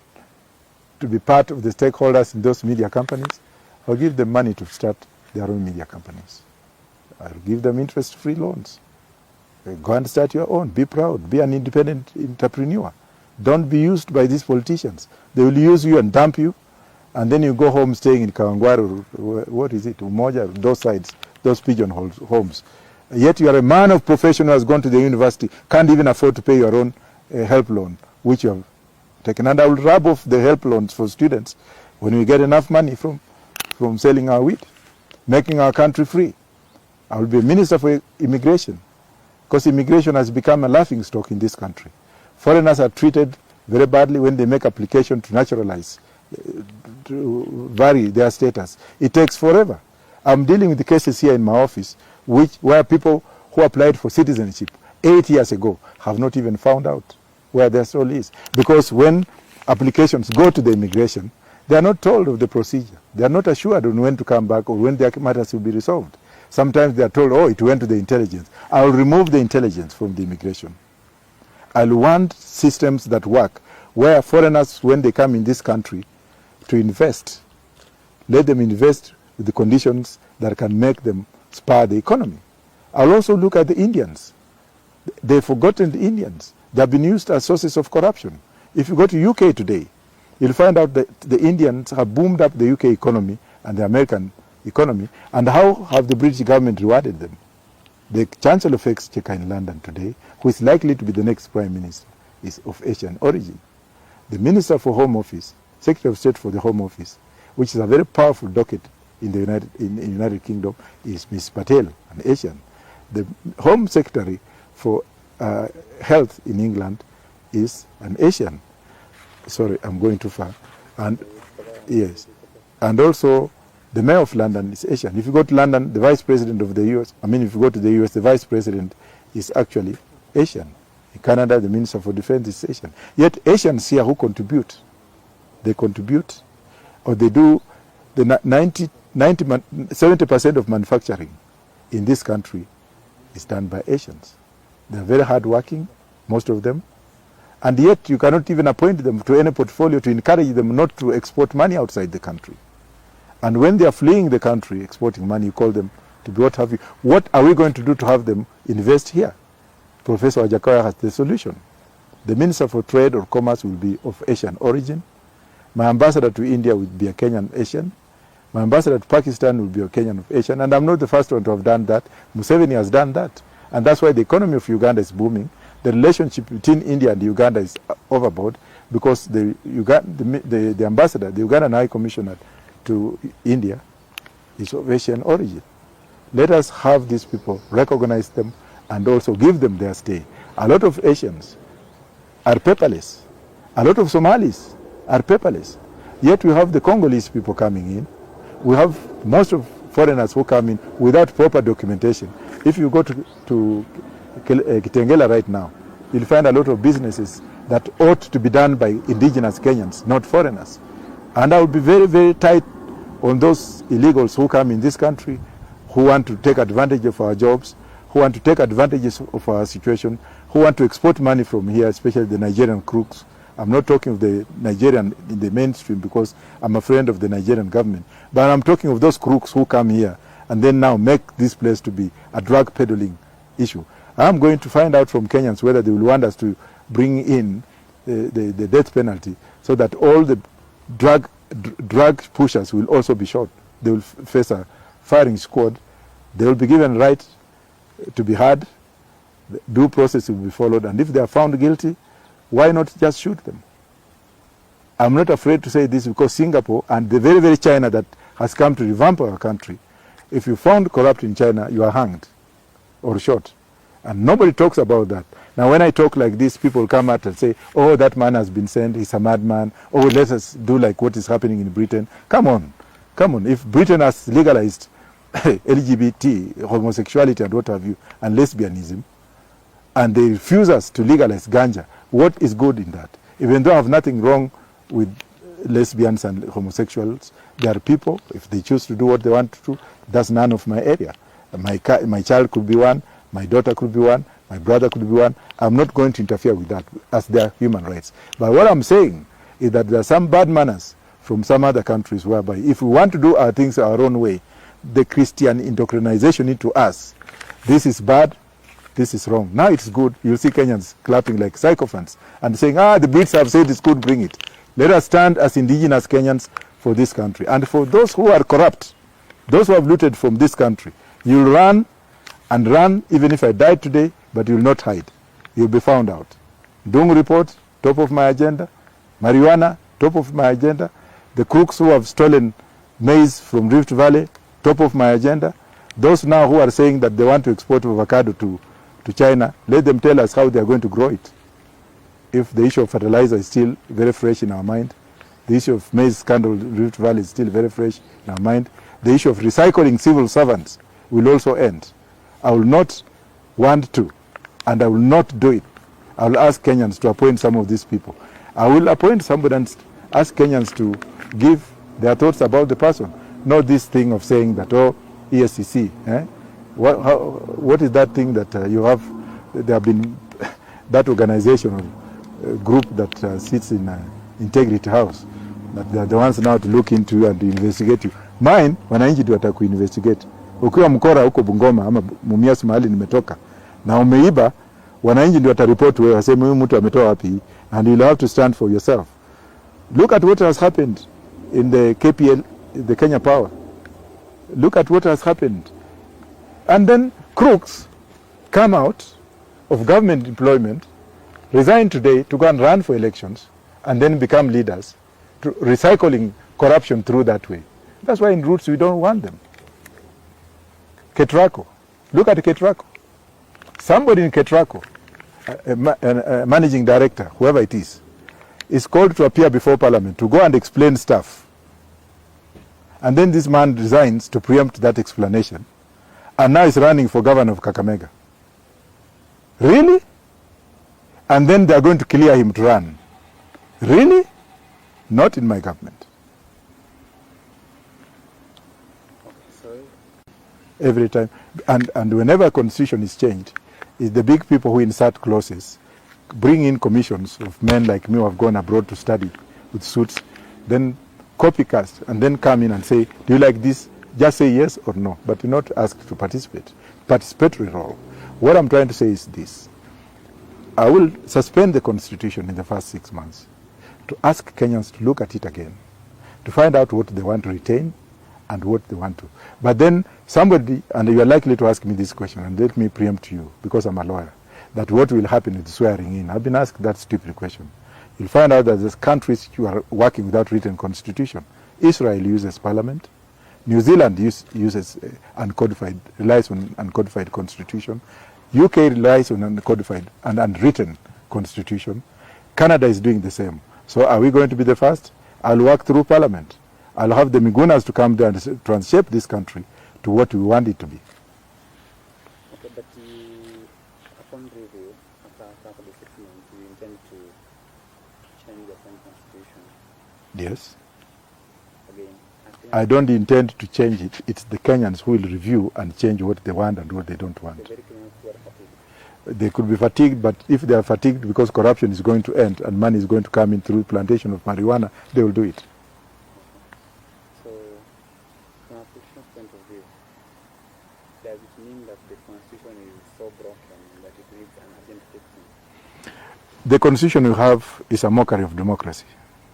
Speaker 1: to be part of the stakeholders in those media companies, I'll give them money to start their own media companies. I'll give them interest-free loans. Go and start your own. Be proud. Be an independent entrepreneur. Don't be used by these politicians. They will use you and dump you, and then you go home staying in Kawangware, what is it, Umoja, those sides, those pigeon homes. Yet you are a man of profession who has gone to the university, can't even afford to pay your own help loan, which you have taken. And I will rub off the help loans for students when we get enough money from selling our wheat, making our country free. I will be a minister for immigration, because immigration has become a laughing stock in this country. Foreigners are treated very badly when they make application to naturalize, to vary their status. It takes forever. I'm dealing with the cases here in my office where people who applied for citizenship 8 years ago have not even found out where their soul is. Because when applications go to the immigration, they are not told of the procedure. They are not assured on when to come back or when their matters will be resolved. Sometimes they are told, oh, it went to the intelligence. I'll remove the intelligence from the immigration. I'll want systems that work, where foreigners, when they come in this country to invest, let them invest with the conditions that can make them spur the economy. I'll also look at the Indians. They've forgotten the Indians. They've been used as sources of corruption. If you go to UK today, you'll find out that the Indians have boomed up the UK economy and the American economy. And how have the British government rewarded them? The Chancellor of Exchequer in London today, who is likely to be the next Prime Minister, is of Asian origin. The Minister for Home Office, Secretary of State for the Home Office, which is a very powerful docket in the United Kingdom, is Ms. Patel, an Asian. The Home Secretary for Health in England is an Asian. Sorry, I'm going too far. And yes, and also the Mayor of London is Asian. If you go to London, the Vice President of the US, if you go to the US, the Vice President is actually Asian. In Canada, the Minister for Defense is Asian. Yet Asians here who contribute, they contribute, or they do the 70% of manufacturing in this country is done by Asians. They're very hardworking, most of them, and yet you cannot even appoint them to any portfolio to encourage them not to export money outside the country. And when they are fleeing the country, exporting money, you call them to be what have you. What are we going to do to have them invest here? Professor Wajakoya has the solution. The Minister for Trade or Commerce will be of Asian origin. My ambassador to India will be a Kenyan Asian. My ambassador to Pakistan will be a Kenyan of Asian. And I'm not the first one to have done that. Museveni has done that. And that's why the economy of Uganda is booming. The relationship between India and Uganda is overboard because the ambassador, the Ugandan High Commissioner to India, is of Asian origin. Let us have these people, recognize them, and also give them their stay. A lot of Asians are paperless. A lot of Somalis are paperless. Yet we have the Congolese people coming in. We have most of foreigners who come in without proper documentation. If you go to Kitengela right now, you'll find a lot of businesses that ought to be done by indigenous Kenyans, not foreigners. And I will be very, very tight on those illegals who come in this country, who want to take advantage of our jobs, who want to take advantage of our situation, who want to export money from here, especially the Nigerian crooks. I'm not talking of the Nigerian in the mainstream because I'm a friend of the Nigerian government. But I'm talking of those crooks who come here and then now make this place to be a drug peddling issue. I'm going to find out from Kenyans whether they will want us to bring in the death penalty so that all the drug pushers will also be shot. They will face a firing squad. They will be given right to be heard. The due process will be followed. And if they are found guilty, why not just shoot them? I'm not afraid to say this because Singapore and the very, very China that has come to revamp our country, if you found corrupt in China, you are hanged or shot. And nobody talks about that. Now when I talk like this, people come out and say, oh, that man has been sent, he's a madman. Oh, let us do like what is happening in Britain. Come on. Come on. If Britain has legalized LGBT, homosexuality and what have you, and lesbianism, and they refuse us to legalize ganja, what is good in that? Even though I have nothing wrong with lesbians and homosexuals, they are people. If they choose to do what they want to do, that's none of my area. My child could be one, my daughter could be one, my brother could be one. I'm not going to interfere with that as their human rights. But what I'm saying is that there are some bad manners from some other countries whereby if we want to do our things our own way, the Christian indoctrination into us, this is bad, this is wrong. Now it's good. You'll see Kenyans clapping like sycophants and saying, the Brits have said it's good, bring it. Let us stand as indigenous Kenyans for this country. And for those who are corrupt, those who have looted from this country, you'll run and run even if I die today, but you'll not hide. You'll be found out. Dung report, top of my agenda. Marijuana, top of my agenda. The crooks who have stolen maize from Rift Valley, top of my agenda. Those now who are saying that they want to export avocado to China, let them tell us how they are going to grow it. If the issue of fertilizer is still very fresh in our mind, the issue of maize scandal in Rift Valley is still very fresh in our mind, the issue of recycling civil servants will also end. I will not want to, and I will not do it. I will ask Kenyans to appoint some of these people. I will appoint somebody and ask Kenyans to give their thoughts about the person. Not this thing of saying that, oh, ESCC, what is that thing that you have? There have been that organization or group that sits in Integrity House, that they are the ones now to look into and to investigate you. Mine, wananchi ndio watakuinvestigate. Ukiwa mkora huko Bungoma ama Mumias mahali nimetoka na umeiba, wananchi ndio wataripoti wewe, waseme huyu mtu ametoa wapi, and you'll have to stand for yourself. Look at what has happened in the KPL, the Kenya Power. Look at what has happened. And then crooks come out of government employment, resign today to go and run for elections, and then become leaders, recycling corruption through that way. That's why in Roots we don't want them. Ketraco. Look at Ketraco. Somebody in Ketraco, a managing director, whoever it is called to appear before Parliament to go and explain stuff. And then this man resigns to preempt that explanation. And now he's running for governor of Kakamega. Really? And then they're going to clear him to run. Really? Not in my government.
Speaker 2: Sorry?
Speaker 1: Every time. And whenever a constitution is changed, it's the big people who insert clauses, bring in commissions of men like me who have gone abroad to study with suits, then copycast, and then come in and say, do you like this? Just say yes or no, but you're not asked to participate. Participatory role. What I'm trying to say is this. I will suspend the constitution in the first 6 months to ask Kenyans to look at it again, to find out what they want to retain and what they want to. But then somebody, and you are likely to ask me this question, and let me preempt you, because I'm a lawyer, that what will happen with swearing in. I've been asked that stupid question. You'll find out that there's countries who are working without written constitution. Israel uses parliament. New Zealand uses relies on uncodified constitution. UK relies on uncodified and unwritten constitution. Canada is doing the same. So are we going to be the first? I'll work through parliament. I'll have the Migunas to come there and transshape this country to what we want it to be.
Speaker 2: Okay, but upon review, after the 6 months, you intend to change the same constitution?
Speaker 1: Yes.
Speaker 2: Again,
Speaker 1: I don't intend to change it. It's the Kenyans who will review and change what they want and what they don't want.
Speaker 2: The very Kenyans who are fatigued.
Speaker 1: They could be fatigued, but if they are fatigued because corruption is going to end and money is going to come in through plantation of marijuana, they will do it.
Speaker 2: So, from a Christian point of view, does it mean that the constitution is so broken that it needs an urgent fixing?
Speaker 1: The constitution we have is a mockery of democracy.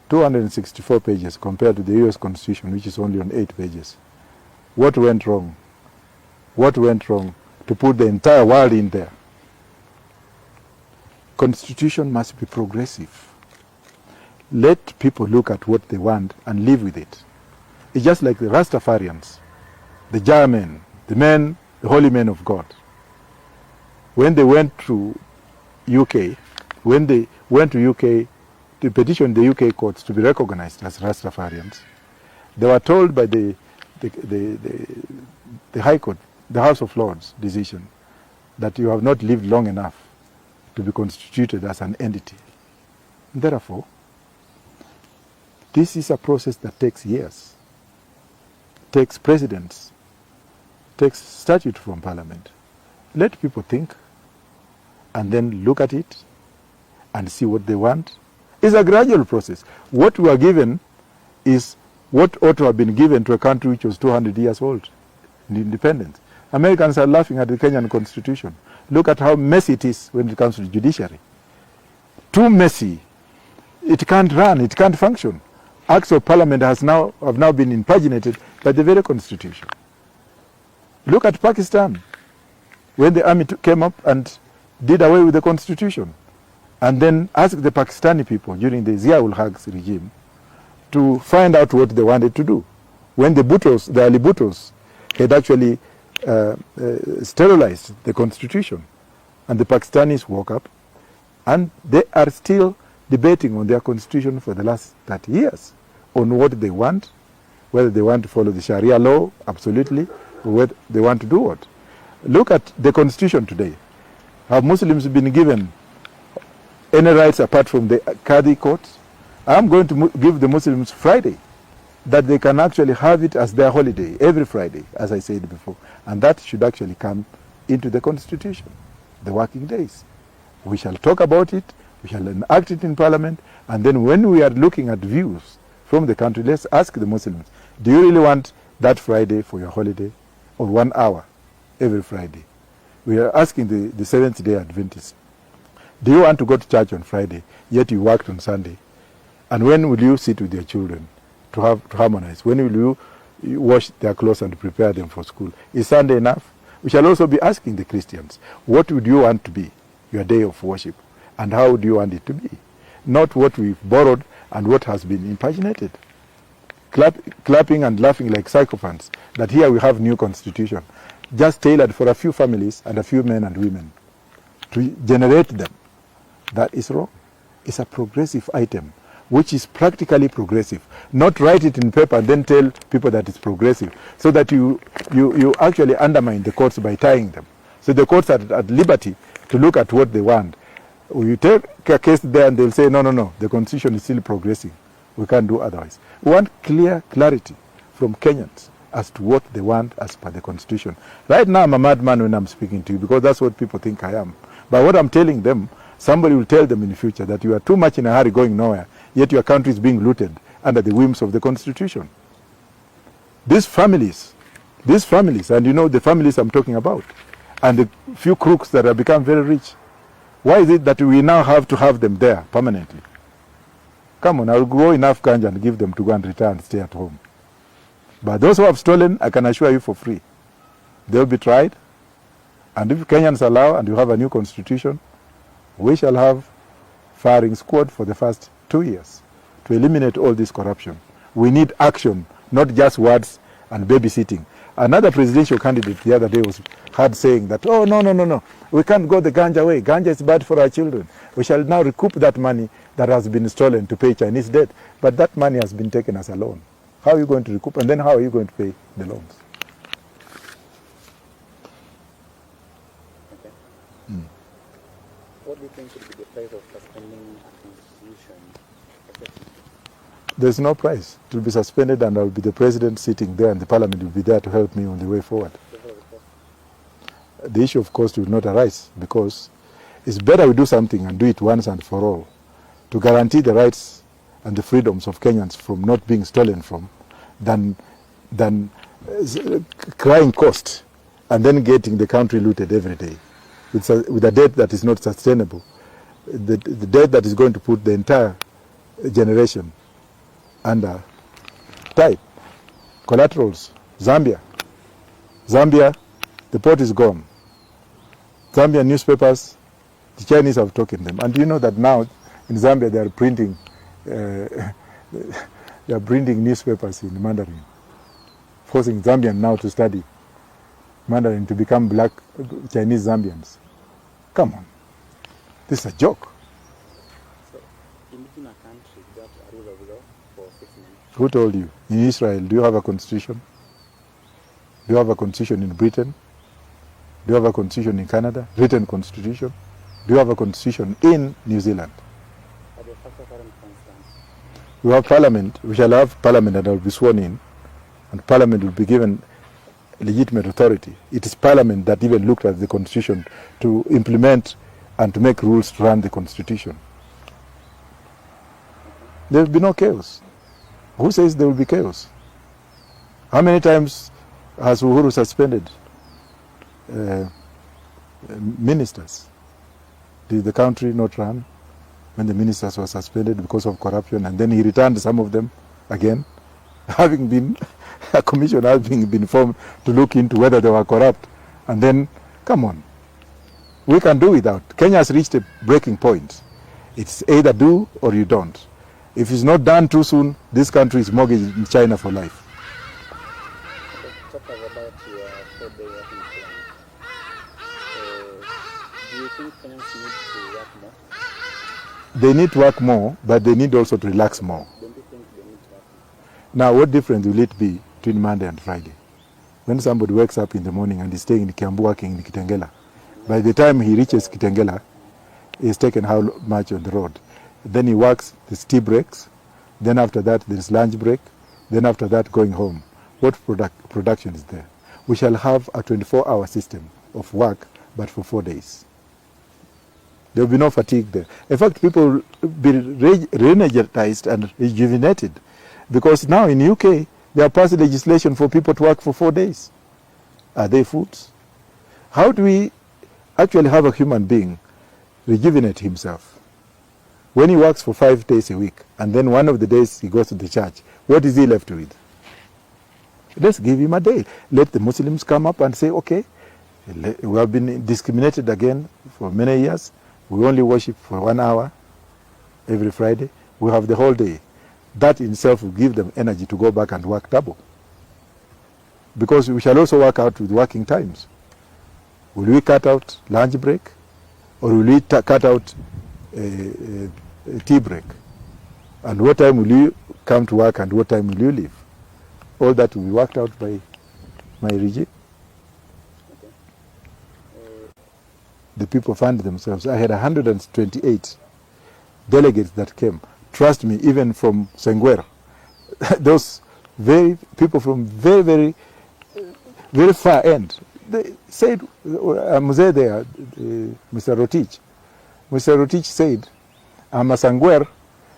Speaker 1: 264 pages compared to the US Constitution, which is only on 8 pages. What went wrong? What went wrong to put the entire world in there? Constitution must be progressive. Let people look at what they want and live with it. It's just like the Rastafarians, the German, the holy men of God. When they went to UK, to petition the UK courts to be recognized as Rastafarians, they were told by the High Court, the House of Lords decision, that you have not lived long enough to be constituted as an entity. Therefore, this is a process that takes years, takes precedents, takes statute from Parliament. Let people think and then look at it and see what they want. It's a gradual process. What we are given is what ought to have been given to a country which was 200 years old in independence. Americans are laughing at the Kenyan Constitution. Look at how messy it is when it comes to the judiciary. Too messy. It can't run, it can't function. Acts of Parliament have now been impugnated by the very Constitution. Look at Pakistan, when the army came up and did away with the Constitution, and then asked the Pakistani people during the Zia-ul-Haq's regime to find out what they wanted to do. When the Ali Bhuttos had actually sterilized the Constitution, and the Pakistanis woke up, and they are still debating on their Constitution for the last 30 years on what they want, whether they want to follow the Sharia law, absolutely, or whether they want to do what. Look at the Constitution today. Have Muslims been given any rights apart from the Qadi courts? I'm going to give the Muslims Friday, that they can actually have it as their holiday every Friday, as I said before. And that should actually come into the Constitution, the working days. We shall talk about it, we shall enact it in Parliament, and then when we are looking at views from the country, let's ask the Muslims, do you really want that Friday for your holiday, or 1 hour every Friday? We are asking the Seventh-day Adventists, do you want to go to church on Friday, yet you worked on Sunday? And when will you sit with your children to harmonize? When will you wash their clothes and prepare them for school? Is Sunday enough? We shall also be asking the Christians, what would you want to be your day of worship? And how would you want it to be? Not what we've borrowed and what has been impaginated. Clapping and laughing like sycophants, that here we have new constitution, just tailored for a few families and a few men and women, to generate them. That is wrong. It's a progressive item, which is practically progressive. Not write it in paper and then tell people that it's progressive, so that you actually undermine the courts by tying them. So the courts are at liberty to look at what they want. You take a case there and they'll say, no, the Constitution is still progressing. We can't do otherwise. We want clarity from Kenyans as to what they want as per the Constitution. Right now I'm a madman when I'm speaking to you, because that's what people think I am. But what I'm telling them, somebody will tell them in the future that you are too much in a hurry going nowhere, yet your country is being looted under the whims of the Constitution. These families, and you know the families I'm talking about, and the few crooks that have become very rich, Why is it that we now have to have them there permanently? Come on, I'll grow enough ganja and give them to go and return and stay at home. But those who have stolen, I can assure you for free, they'll be tried. And if Kenyans allow and you have a new constitution, we shall have firing squad for the first 2 years to eliminate all this corruption. We need action, not just words and babysitting. Another presidential candidate the other day had saying that, oh, no, we can't go the ganja way. Ganja is bad for our children. We shall now recoup that money that has been stolen to pay Chinese debt. But that money has been taken as a loan. How are you going to recoup? And then how are you going to pay the loans?
Speaker 2: Okay. What do you think would be the price of suspending a constitution?
Speaker 1: There's no price. It will be suspended and I will be the president sitting there and the parliament will be there to help me on the way forward. The issue of cost will not arise because it's better we do something and do it once and for all to guarantee the rights and the freedoms of Kenyans from not being stolen from than crying cost and then getting the country looted every day with a debt that is not sustainable, the debt that is going to put the entire generation under type. Collaterals, Zambia, the port is gone. Zambian newspapers, the Chinese have taken them. And you know that now in Zambia they are printing newspapers in Mandarin, forcing Zambians now to study Mandarin to become black Chinese Zambians. Come on, this is a joke.
Speaker 2: So, in a country that a rule of law for 6 months.
Speaker 1: Who told you? In Israel, do you have a constitution? Do you have a constitution in Britain? Do you have a constitution in Canada? Written constitution? Do you have a constitution in New Zealand? We have parliament. We shall have parliament that will be sworn in, and parliament will be given legitimate authority. It is parliament that even looked at the constitution to implement and to make rules to run the constitution. There will be no chaos. Who says there will be chaos? How many times has Uhuru suspended ministers? Did the country not run when the ministers were suspended because of corruption, and then he returned some of them again, having been a commission having been formed to look into whether they were corrupt, and then, come on, we can do without. Kenya has reached a breaking point. It's either do or you don't. If it's not done too soon, this country is mortgaged in China for life.
Speaker 2: Talk about your 4-day working plan. Do you think Kenyans need to work more?
Speaker 1: They need to work more, but they need also to relax more.
Speaker 2: Don't you think they need to work more?
Speaker 1: Now, what difference will it be between Monday and Friday? When somebody wakes up in the morning and is staying in Kiambu working in Kitengela, by the time he reaches Kitengela, he's taken how much on the road? Then he works, there's tea breaks, then after that there's lunch break, then after that going home. What production is there? We shall have a 24-hour system of work, but for 4 days. There will be no fatigue there. In fact, people will be re-energized and rejuvenated, because now in UK, they have passed legislation for people to work for 4 days. Are they fools? How do we actually have a human being rejuvenate himself? When he works for 5 days a week, and then one of the days he goes to the church, what is he left with? Let's give him a day. Let the Muslims come up and say, okay, we have been discriminated again for many years. We only worship for 1 hour every Friday. We have the whole day. That in itself will give them energy to go back and work double. Because we shall also work out with working times. Will we cut out lunch break? Or will we cut out a tea break? And what time will you come to work and what time will you leave? All that will be worked out by my regime.
Speaker 2: Okay.
Speaker 1: The people fund themselves. I had 128 delegates that came. Trust me, even from Sengwera. Those people from very far end. They said, Mzee there, Mr. Rotich. Mr. Rotich said, I'm a Sangwer.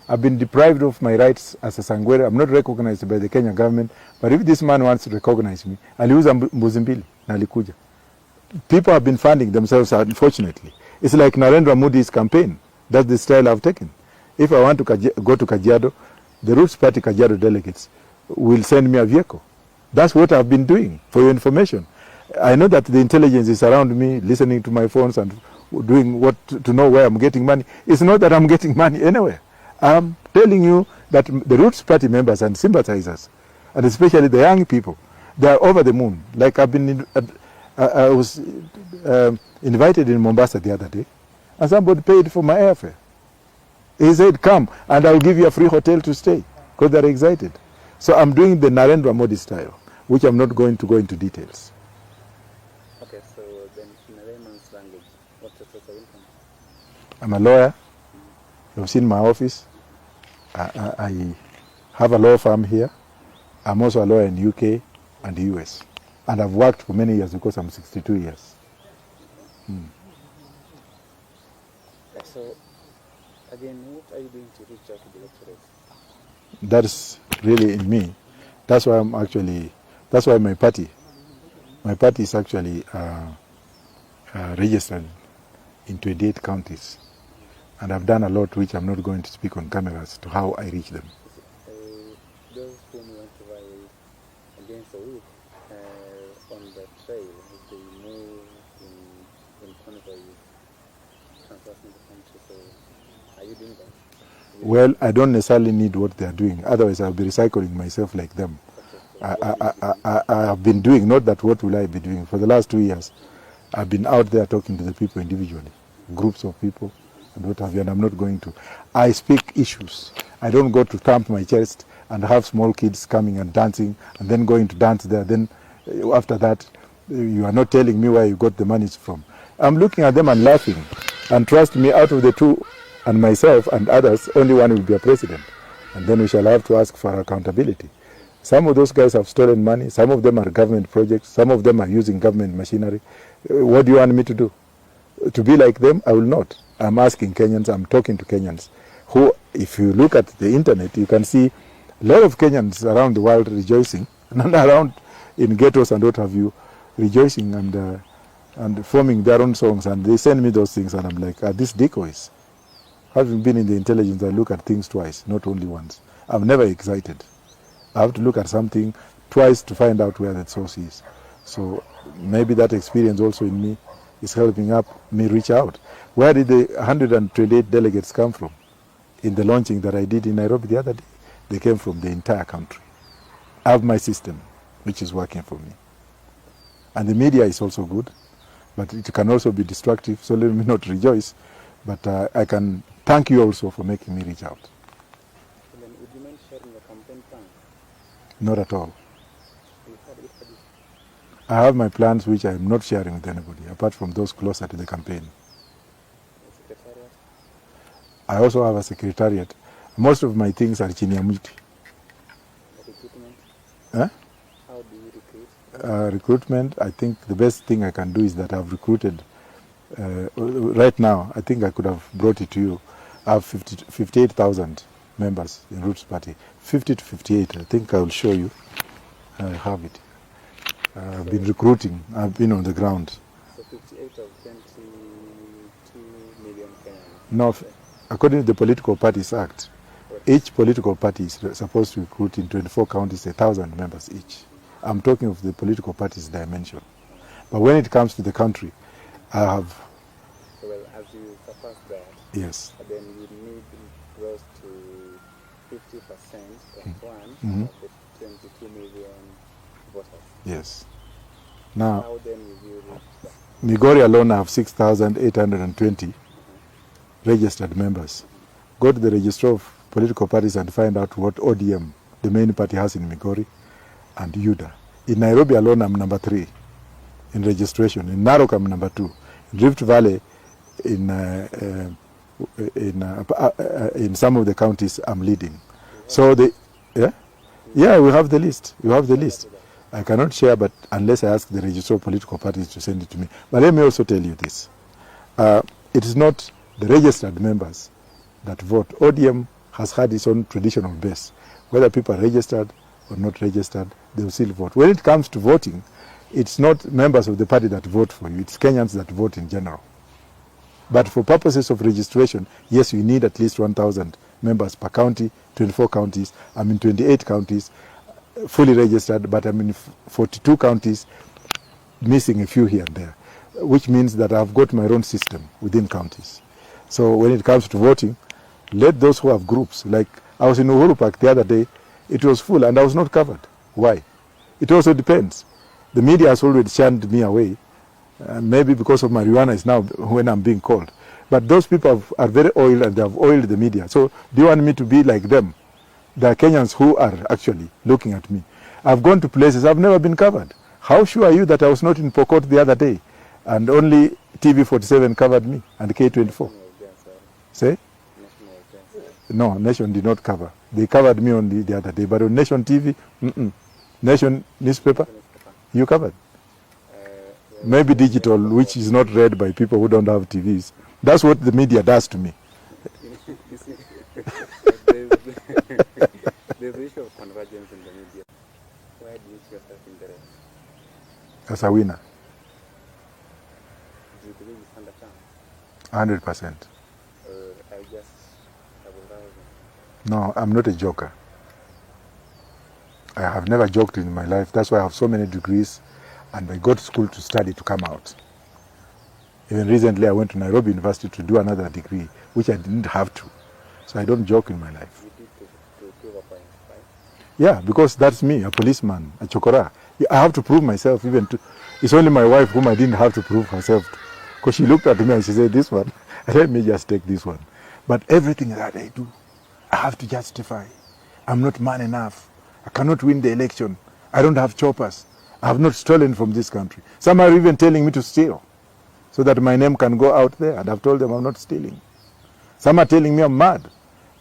Speaker 1: I've been deprived of my rights as a Sangwere. I'm not recognized by the Kenyan government. But if this man wants to recognize me, aliuza mbuzi mbili na alikuja. People have been funding themselves, unfortunately. It's like Narendra Modi's campaign. That's the style I've taken. If I want to go to Kajiado, the Roots Party Kajiado delegates will send me a vehicle. That's what I've been doing, for your information. I know that the intelligence is around me, listening to my phones and doing what to know where I'm getting money. It's not that I'm getting money anywhere. I'm telling you that the Roots Party members and sympathizers, and especially the young people, they are over the moon. Like I've been, I was invited in Mombasa the other day, and somebody paid for my airfare. He said, come, and I'll give you a free hotel to stay, because they're excited. So I'm doing the Narendra Modi style, which I'm not going to go into details.
Speaker 2: Okay, so then in a layman's language, what's your source of income?
Speaker 1: I'm a lawyer. You've seen my office. I have a law firm here. I'm also a lawyer in UK and the US. And I've worked for many years because I'm 62 years.
Speaker 2: So, again, what are you doing to reach out to the lecturers?
Speaker 1: That's really in me. That's why that's why my party is actually registered in 28 counties. And I've done a lot which I'm not going to speak on camera as to how I reach them.
Speaker 2: Those whom you want to violate against the week on the trail, if they move in front of you, transversing the country, so are you doing that?
Speaker 1: Well, I don't necessarily need what they are doing. Otherwise, I'll be recycling myself like them. I have been doing, not that what will I be doing. For the last 2 years, I've been out there talking to the people individually, groups of people, and what have you, and I'm not going to. I speak issues. I don't go to thump my chest and have small kids coming and dancing, and then going to dance there. Then after that, you are not telling me where you got the money from. I'm looking at them and laughing. And trust me, out of the two, and myself and others, only one will be a president. And then we shall have to ask for accountability. Some of those guys have stolen money. Some of them are government projects. Some of them are using government machinery. What do you want me to do? To be like them? I will not. I'm asking Kenyans, I'm talking to Kenyans, who, if you look at the internet, you can see a lot of Kenyans around the world rejoicing, and around in ghettos and what have you, rejoicing and forming their own songs, and they send me those things, and I'm like, are these decoys? Having been in the intelligence, I look at things twice, not only once. I'm never excited. I have to look at something twice to find out where that source is. So maybe that experience also in me is helping up me reach out. Where did the 128 delegates come from? In the launching that I did in Nairobi the other day, they came from the entire country. I have my system, which is working for me. And the media is also good, but it can also be destructive, so let me not rejoice. But I can thank you also for making me reach out.
Speaker 2: And then would you mind sharing your campaign plan?
Speaker 1: Not at all.
Speaker 2: You had it for this.
Speaker 1: I have my plans which I am not sharing with anybody, apart from those closer to the campaign.
Speaker 2: The secretariat?
Speaker 1: I also have a secretariat. Most of my things are chini ya miti.
Speaker 2: Recruitment?
Speaker 1: Eh?
Speaker 2: How do you recruit?
Speaker 1: Recruitment, I think the best thing I can do is that I've recruited, right now, I think I could have brought it to you. I have 58,000 members in Roots Party. 50 to 58, I think I will show you. I have it. I've been recruiting, I've been on the ground.
Speaker 2: So 58 of 22 million Kenyans.
Speaker 1: No, according to the Political Parties Act, each political party is supposed to recruit in 24 counties 1,000 members each. I'm talking of the political parties dimension. But when it comes to the country, I have...
Speaker 2: So, well, as you surpass that,
Speaker 1: Yes.
Speaker 2: then you need close to 50% plus one
Speaker 1: Mhm.
Speaker 2: of the 22 million voters.
Speaker 1: Yes. Now,
Speaker 2: How then will you reach that?
Speaker 1: Migori alone I have 6,820 registered members. Go to the registrar of political parties and find out what ODM, the main party, has in Migori and UDA. In Nairobi alone, I'm number 3 in registration. In Narok, I'm number 2. In Rift Valley, in some of the counties, I'm leading. So yeah, we have the list. You have the list. I cannot share, but unless I ask the registrar of political parties to send it to me. But let me also tell you this: it is not the registered members that vote. ODM has had its own traditional base. Whether people are registered or not registered, they will still vote. When it comes to voting, it's not members of the party that vote for you, it's Kenyans that vote in general. But for purposes of registration, yes, you need at least 1,000 members per county, 24 counties. I'm in 28 counties, fully registered, but I'm in 42 counties, missing a few here and there, which means that I've got my own system within counties. So when it comes to voting, let those who have groups, like I was in Uhuru Park the other day, it was full and I was not covered. Why? It also depends. The media has already shunned me away. Maybe because of marijuana is now when I'm being called. But those people are very oiled and they have oiled the media. So do you want me to be like them? There are Kenyans who are actually looking at me. I've gone to places I've never been covered. How sure are you that I was not in Pokot the other day and only TV47 covered me and K24? Say? No, Nation did not cover. They covered me only the other day. But on Nation TV, Nation newspaper, you covered. Maybe digital, which is not read by people who don't have TVs. That's what the media does to me.
Speaker 2: There's the issue of convergence in the media. Why do you see yourself in the race?
Speaker 1: As a winner.
Speaker 2: Do you believe you stand a chance?
Speaker 1: 100%.
Speaker 2: I just double
Speaker 1: No, I'm not a joker. I have never joked in my life. That's why I have so many degrees and I go to school to study to come out. Even recently I went to Nairobi University to do another degree, which I didn't have to. So I don't joke in my life.
Speaker 2: You did to prove a point, right?
Speaker 1: Yeah, because that's me, a policeman, a chokora. I have to prove myself even to... It's only my wife whom I didn't have to prove herself to. Because she looked at me and she said, this one, let me just take this one. But everything that I do, I have to justify. I'm not man enough. I cannot win the election. I don't have choppers. I have not stolen from this country. Some are even telling me to steal so that my name can go out there. And I've told them I'm not stealing. Some are telling me I'm mad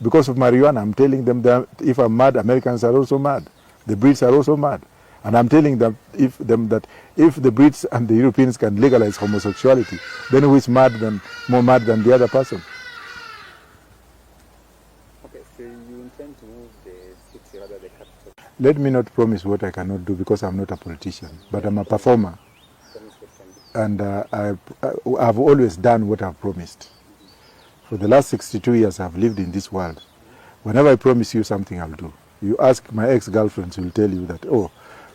Speaker 1: because of marijuana. I'm telling them that if I'm mad, Americans are also mad. The Brits are also mad. And I'm telling them that if the Brits and the Europeans can legalize homosexuality, then who is more mad than the other person?
Speaker 2: Okay, so you intend to move the city rather the capital?
Speaker 1: Let me not promise what I cannot do because I'm not a politician, but I'm a performer. And I've always done what I've promised. For the last 62 years I've lived in this world. Whenever I promise you something, I'll do. You ask my ex-girlfriends, will tell you that, oh,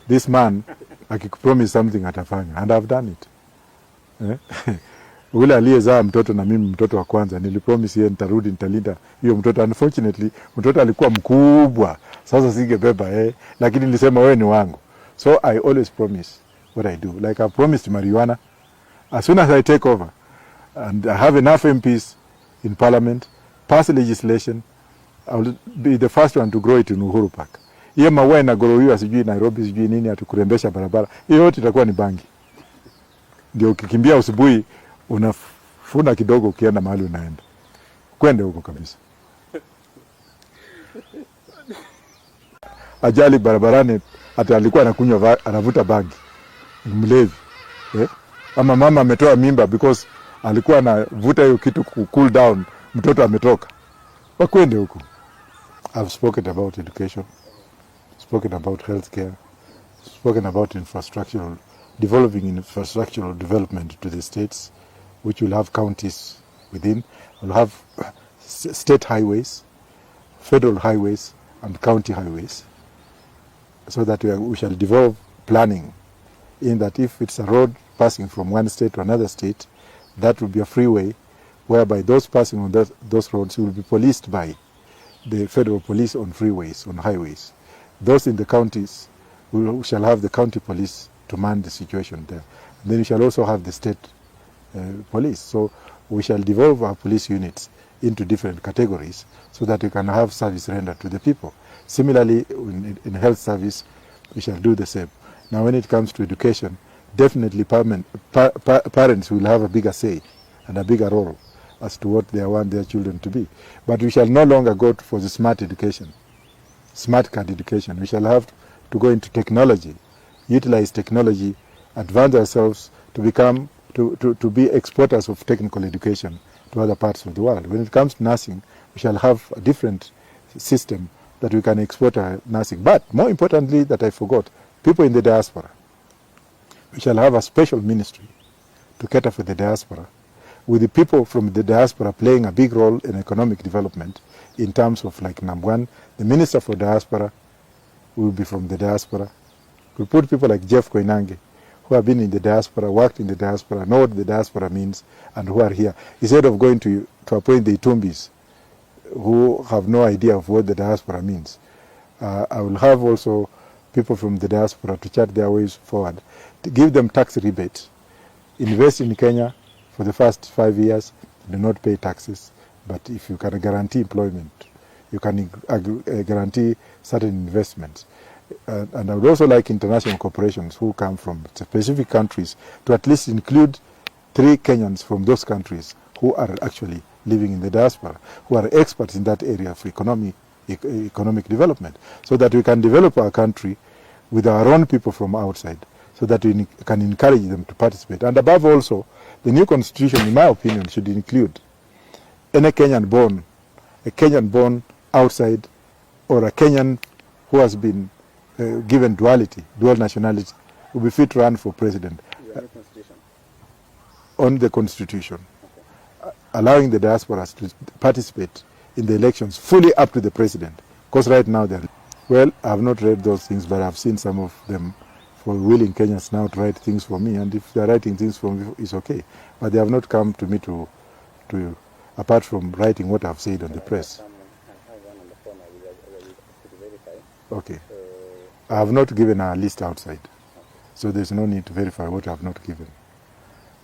Speaker 1: this man, I could promise something atafanya, and I've done it. Ule aliyezaa mtoto na mimi mtoto wa kwanza, nilipromise yeye nitarudi nitalinda hiyo mtoto. Unfortunately, mtoto alikuwa mkubwa, sasa singebeba lakini nilisema wewe ni wangu. So I always promise what I do. Like I promised marijuana, as soon as I take over, and I have enough MPs in parliament, pass legislation, I will be the first one to grow it in Uhuru Park. Hiyo maua inagrowiwa sijui Nairobi sijui nini atukurembesha barabara. Hiyo yote itakuwa ni bangi. Ndio ukikimbia asubuhi unafuna kidogo ukienda mahali unaenda. Kwende huko kabisa. Ajali barabarani hata alikuwa anakunywa anavuta bangi. Mlevi. Ama mama ametoa mimba because alikuwa anavuta hiyo kitu ku cool down, mtoto ametoka. Wakwende huko. I've spoken about education, spoken about healthcare, spoken about developing infrastructural development to the states, which will have counties within, will have state highways, federal highways, and county highways, so that we shall develop planning in that if it's a road passing from one state to another state, that will be a freeway whereby those passing on those roads will be policed by the federal police on freeways, on highways. Those in the counties, we shall have the county police to man the situation there. And then we shall also have the state police. So we shall devolve our police units into different categories so that we can have service rendered to the people. Similarly, in health service, we shall do the same. Now when it comes to education, definitely parents will have a bigger say and a bigger role as to what they want their children to be. But we shall no longer go for the smart education, smart card education. We shall have to go into technology, utilize technology, advance ourselves to become, to be exporters of technical education to other parts of the world. When it comes to nursing, we shall have a different system that we can export our nursing. But more importantly, that I forgot, people in the diaspora. We shall have a special ministry to cater for the diaspora, with the people from the diaspora playing a big role in economic development in terms of, like, number one, the Minister for Diaspora will be from the diaspora. We put people like Jeff Koinange, who have been in the diaspora, worked in the diaspora, know what the diaspora means, and who are here. Instead of going to appoint the Itumbis, who have no idea of what the diaspora means. I will have also people from the diaspora to chart their ways forward, to give them tax rebates, invest in Kenya for the first 5 years, do not pay taxes, but if you can guarantee employment, you can guarantee certain investments. And I would also like international corporations who come from specific countries to at least include 3 Kenyans from those countries who are actually living in the diaspora, who are experts in that area of economic development, so that we can develop our country with our own people from outside, so that we can encourage them to participate. And above also, the new constitution, in my opinion, should include any Kenyan born outside, or a Kenyan who has been given dual nationality, will be fit to run for president. On the constitution. Okay. Allowing the diasporas to participate in the elections fully up to the president. Because right now they're... Well, I have not read those things, but I've seen some of them for willing Kenyans now to write things for me, and if they're writing things for me, it's okay. But they have not come to me to apart from writing what I've said on the press. Okay. I have not given a list outside, so there's no need to verify what I have not given.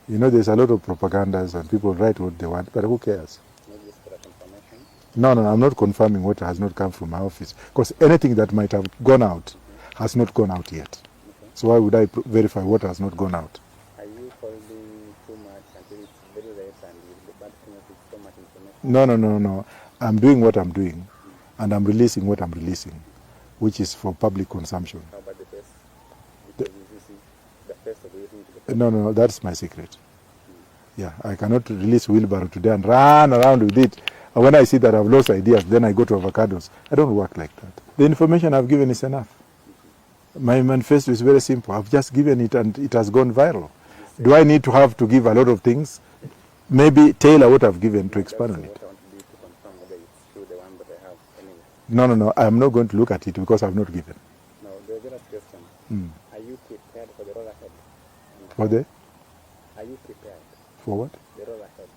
Speaker 1: You know, there's a lot of propagandas and people write what they want, but who cares? No, I'm not confirming what has not come from my office, because anything that might have gone out has not gone out yet. Okay. So why would I verify what has not gone out?
Speaker 2: Are you holding too much until it's very late and you bad thing with so much information?
Speaker 1: No. I'm doing what I'm doing, and I'm releasing what I'm releasing, which is for public consumption.
Speaker 2: How about the press? Because you see the press of everything to the press.
Speaker 1: No, that's my secret. Yeah, I cannot release wheelbarrow today and run around with it. And when I see that I've lost ideas, then I go to avocados. I don't work like that. The information I've given is enough. My manifesto is very simple. I've just given it and it has gone viral. Do I need to have to give a lot of things? Maybe tailor what I've given to expand on it. No. I'm not going to look at it because I've not given.
Speaker 2: No, the other question. Are you prepared for the roll ahead?
Speaker 1: For the?
Speaker 2: Are you prepared?
Speaker 1: For what?
Speaker 2: The roll ahead.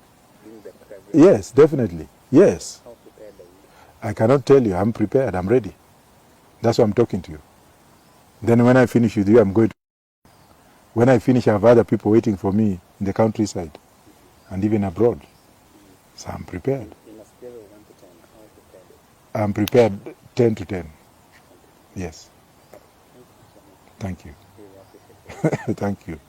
Speaker 1: Yes, definitely. Yes.
Speaker 2: How prepared are you?
Speaker 1: I cannot tell you. I'm prepared. I'm ready. That's why I'm talking to you. Then when I finish with you, I'm going to... When I finish, I have other people waiting for me in the countryside and even abroad. So I'm prepared.
Speaker 2: In a scale of 1 to 10, how prepared?
Speaker 1: I'm prepared 10 to 10. Yes.
Speaker 2: Thank you so much.
Speaker 1: Thank you. Thank you.